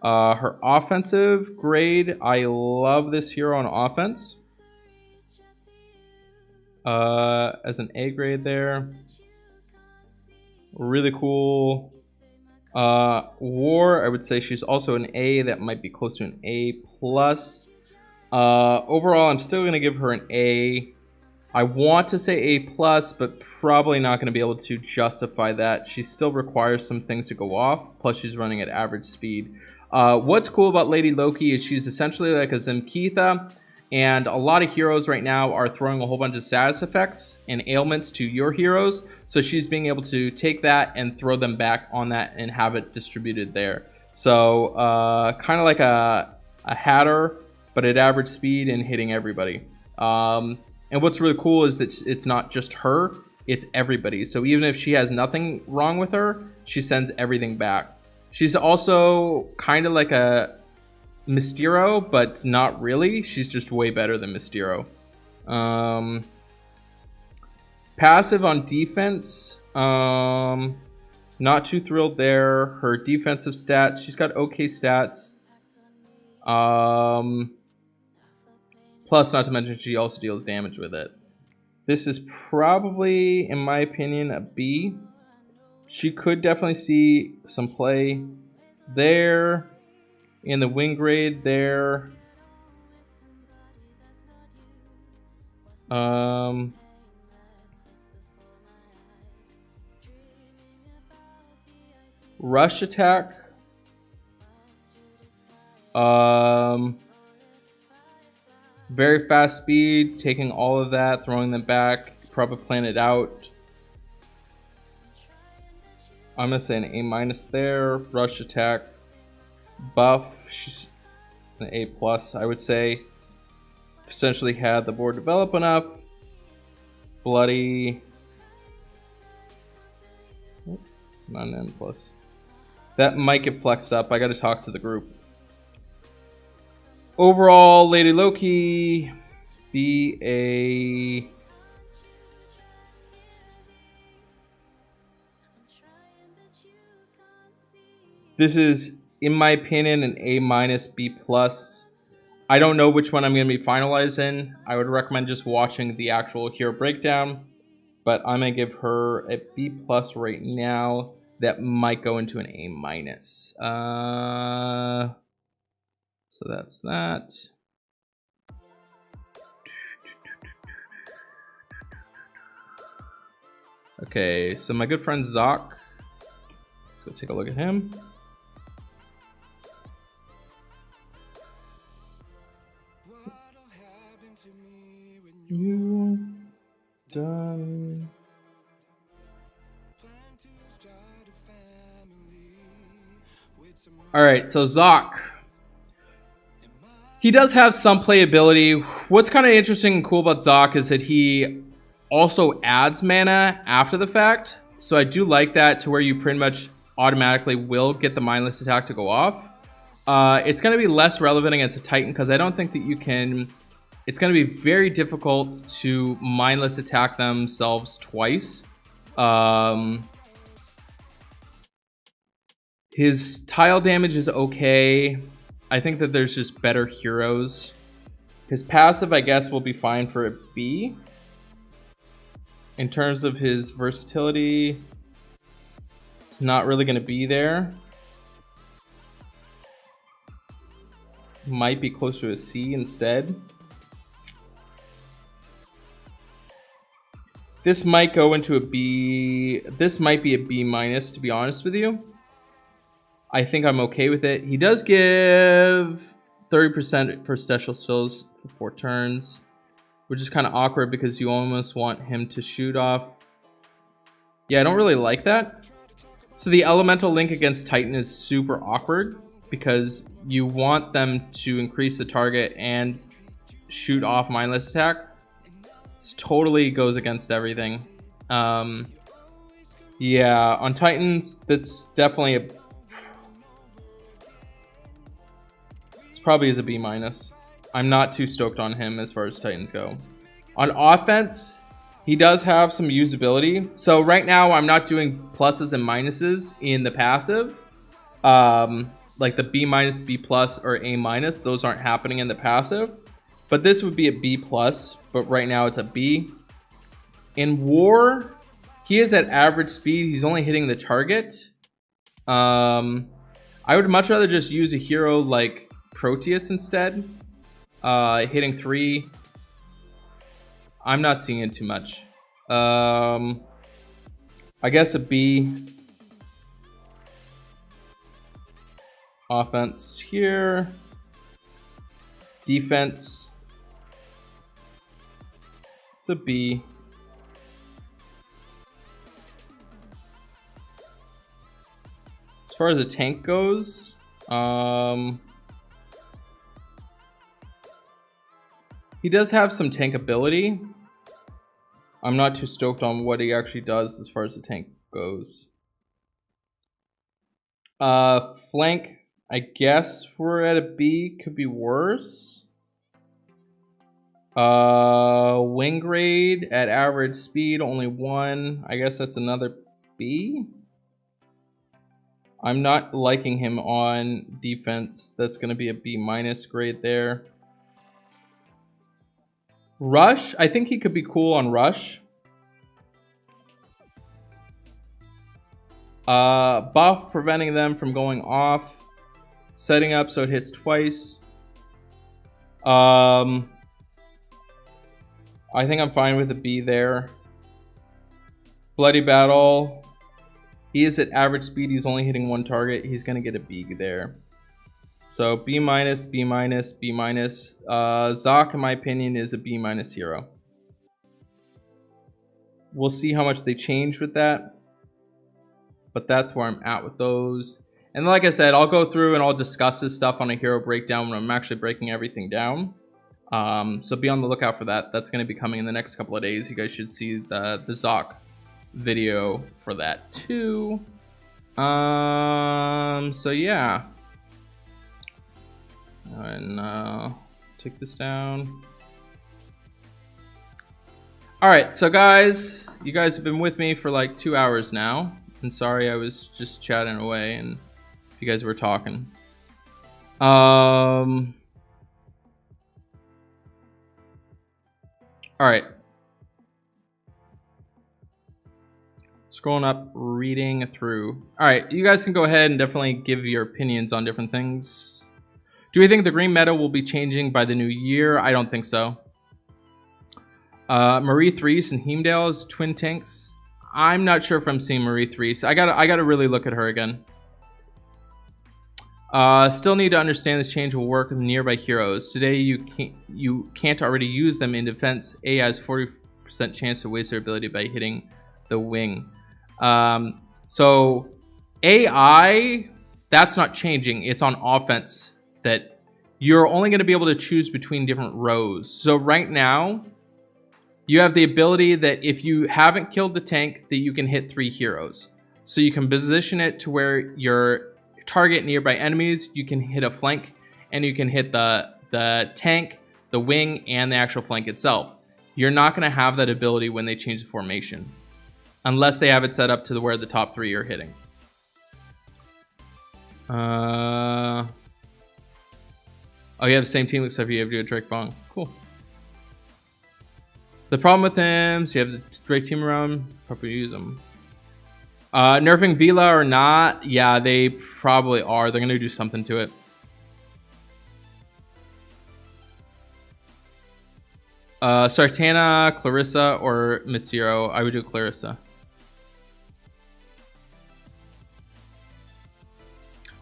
Her offensive grade, I love this hero on offense. As an A grade there. Really cool. War, I would say she's also an A. That might be close to an A+. Overall, I'm still going to give her an A. I want to say A+, but probably not going to be able to justify that. She still requires some things to go off, plus she's running at average speed. What's cool about Lady Loki is she's essentially like a Zemkeitha, and a lot of heroes right now are throwing a whole bunch of status effects and ailments to your heroes, so she's being able to take that and throw them back on that and have it distributed there. So kind of like a Hatter, but at average speed and hitting everybody. And what's really cool is that it's not just her, it's everybody. So even if she has nothing wrong with her, she sends everything back. She's also kind of like a Mysterio, but not really. She's just way better than Mysterio. Passive on defense, not too thrilled there. Her defensive stats, she's got okay stats. Plus, not to mention, she also deals damage with it. This is probably, in my opinion, a B. She could definitely see some play there, in the wing grade there. Rush attack. Very fast speed, taking all of that, throwing them back, probably plan it out. I'm gonna say an A- there. Rush attack, buff, she's an A+. I would say essentially had the board develop enough. Bloody, not an N+. That might get flexed up. I got to talk to the group. Overall, Lady Loki, be a... This is, in my opinion, an A-, B+. I don't know which one I'm going to be finalizing. I would recommend just watching the actual hero breakdown. But I'm going to give her a B+ right now. That might go into an A-. So that's that. Okay, so my good friend Zoc. Let's go take a look at him. You done. All right, so Zoc. He does have some playability. What's kind of interesting and cool about Zoc is that he also adds mana after the fact. So I do like that, to where you pretty much automatically will get the mindless attack to go off. It's going to be less relevant against a Titan because I don't think that you can... It's going to be very difficult to mindless attack themselves twice. His tile damage is okay. I think that there's just better heroes. His passive, I guess, will be fine for a B. In terms of his versatility, it's not really going to be there. Might be close to a C instead. This might go into a B. This might be a B-, to be honest with you. I think I'm okay with it. He does give 30% for special stills for 4 turns, which is kind of awkward because you almost want him to shoot off. Yeah, I don't really like that. So the elemental link against Titan is super awkward because you want them to increase the target and shoot off mindless attack. This totally goes against everything. Yeah, on Titans, that's definitely a... This probably is a B-. I'm not too stoked on him as far as Titans go. On offense, he does have some usability. So right now, I'm not doing pluses and minuses in the passive. Like the B-, B+, or A-. Those aren't happening in the passive. But this would be a B+, but right now it's a B. In War, he is at average speed. He's only hitting the target. I would much rather just use a hero like Proteus instead. Hitting 3. I'm not seeing it too much. I guess a B. Offense here. Defense. It's a B. As far as the tank goes, he does have some tank ability. I'm not too stoked on what he actually does as far as the tank goes. Flank, I guess we're at a B. Could be worse. Wing grade at average speed, only 1. I guess that's another B. I'm not liking him on defense. That's going to be a B- grade there. Rush, I think he could be cool on Rush. Buff, preventing them from going off. Setting up so it hits twice. I think I'm fine with a B there. Bloody Battle. He is at average speed. He's only hitting one target. He's going to get a B there. So B minus, B minus, B minus. Zoc, in my opinion, is a B minus hero. We'll see how much they change with that. But that's where I'm at with those. And like I said, I'll go through and I'll discuss this stuff on a hero breakdown when I'm actually breaking everything down. So be on the lookout for that. That's going to be coming in the next couple of days. You guys should see the Zoc video for that too. So yeah. And take this down. All right, so guys, you guys have been with me for like 2 hours now. And sorry, I was just chatting away and you guys were talking. All right. Scrolling up, reading through. All right, you guys can go ahead and definitely give your opinions on different things. Do we think the green meta will be changing by the new year? I don't think so. Marie Threes and Heimdall as twin tanks. I'm not sure if I'm seeing Marie Threes. I gotta really look at her again. Still need to understand this change will work with nearby heroes. Today you can't already use them in defense. A has 40% chance to waste their ability by hitting the wing. So AI, that's not changing. It's on offense that you're only going to be able to choose between different rows. So right now, you have the ability that if you haven't killed the tank, that you can hit 3 heroes. So you can position it to where your target nearby enemies, you can hit a flank, and you can hit the tank, the wing, and the actual flank itself. You're not going to have that ability when they change the formation, unless they have it set up to where the top 3 are hitting. Oh, you have the same team except you have to do a Drake Bong. Cool. The problem with him, so you have the great team around, probably use them. Nerfing Vila or not? Yeah, they probably are. They're going to do something to it. Sartana, Clarissa, or Mitsiro. I would do Clarissa.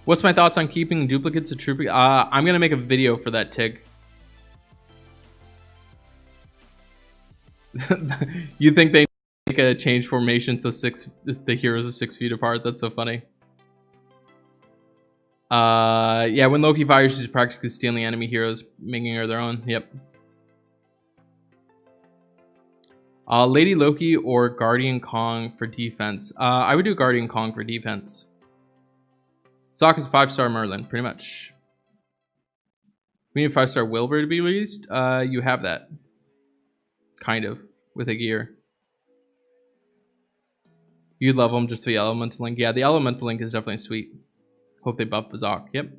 What's my thoughts on keeping duplicates of troop? I'm going to make a video for that, Tig. You think they make a change formation so the heroes are 6 feet apart? That's so funny. Yeah, when Loki fires, she's practically stealing enemy heroes, making her their own. Yep. Lady Loki or Guardian Kong for defense. I would do Guardian Kong for defense. Zoc is 5-star Merlin, pretty much. We need a 5-star Wilbur to be released. You have that. Kind of. With a gear. You'd love them just for the Elemental Link. Yeah, the Elemental Link is definitely sweet. Hope they buff the Zoc. Yep.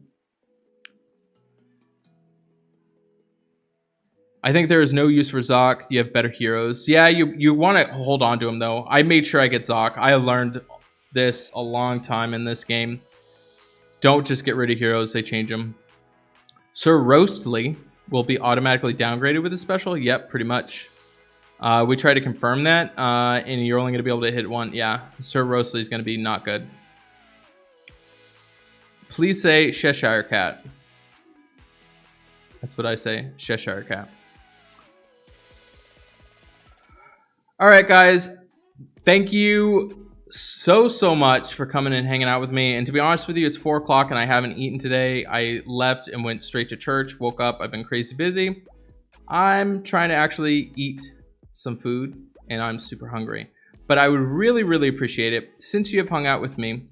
I think there is no use for Zoc. You have better heroes. Yeah, you want to hold on to him, though. I made sure I get Zoc. I learned this a long time in this game. Don't just get rid of heroes. They change them. Sir Roastly will be automatically downgraded with a special. Yep, pretty much. We try to confirm that, and you're only going to be able to hit one. Yeah, Sir Roastly is going to be not good. Please say Cheshire Cat. That's what I say, Cheshire Cat. All right, guys. Thank you so much for coming and hanging out with me. And to be honest with you, it's 4 o'clock and I haven't eaten today. I left and went straight to church, woke up. I've been crazy busy. I'm trying to actually eat some food and I'm super hungry. But I would really appreciate it, since you have hung out with me,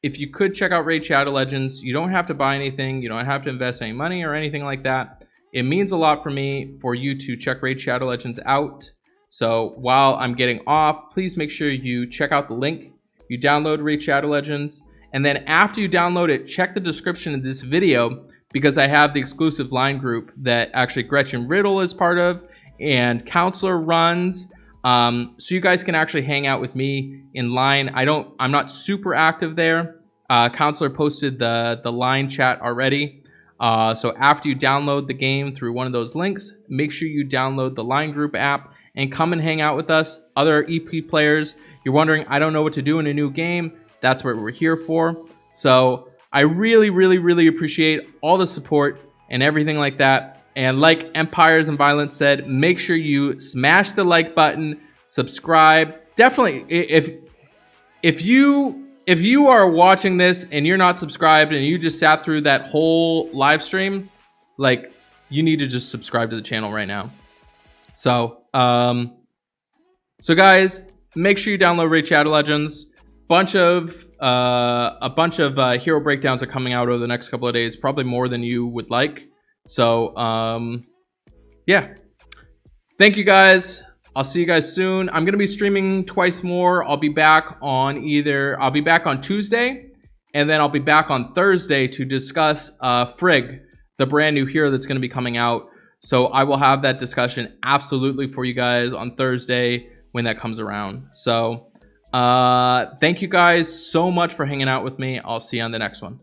if you could check out Raid Shadow Legends. You don't have to buy anything. You don't have to invest any money or anything like that. It means a lot for me for you to check Raid Shadow Legends out. So while I'm getting off, please make sure you check out the link. You download Raid Shadow Legends. And then after you download it, check the description of this video, because I have the exclusive line group that actually Gretchen Riddle is part of. and Counselor runs. So you guys can actually hang out with me in line. I'm not super active there. Counselor posted the line chat already. So after you download the game through one of those links, make sure you download the Line Group app and come and hang out with us, other EP players. You're wondering, I don't know what to do in a new game. That's what we're here for. So I really, really, really appreciate all the support and everything like that. And like Empires and Violence said, make sure you smash the like button, subscribe. Definitely, if you are watching this and you're not subscribed and you just sat through that whole live stream, like, you need to just subscribe to the channel right now. So, guys, make sure you download Raid Shadow Legends. A bunch of hero breakdowns are coming out over the next couple of days, probably more than you would like. So, yeah. Thank you guys. I'll see you guys soon. I'm going to be streaming twice more. I'll be back on Tuesday, and then I'll be back on Thursday to discuss Frigg, the brand new hero that's going to be coming out. So I will have that discussion absolutely for you guys on Thursday when that comes around. So thank you guys so much for hanging out with me. I'll see you on the next one.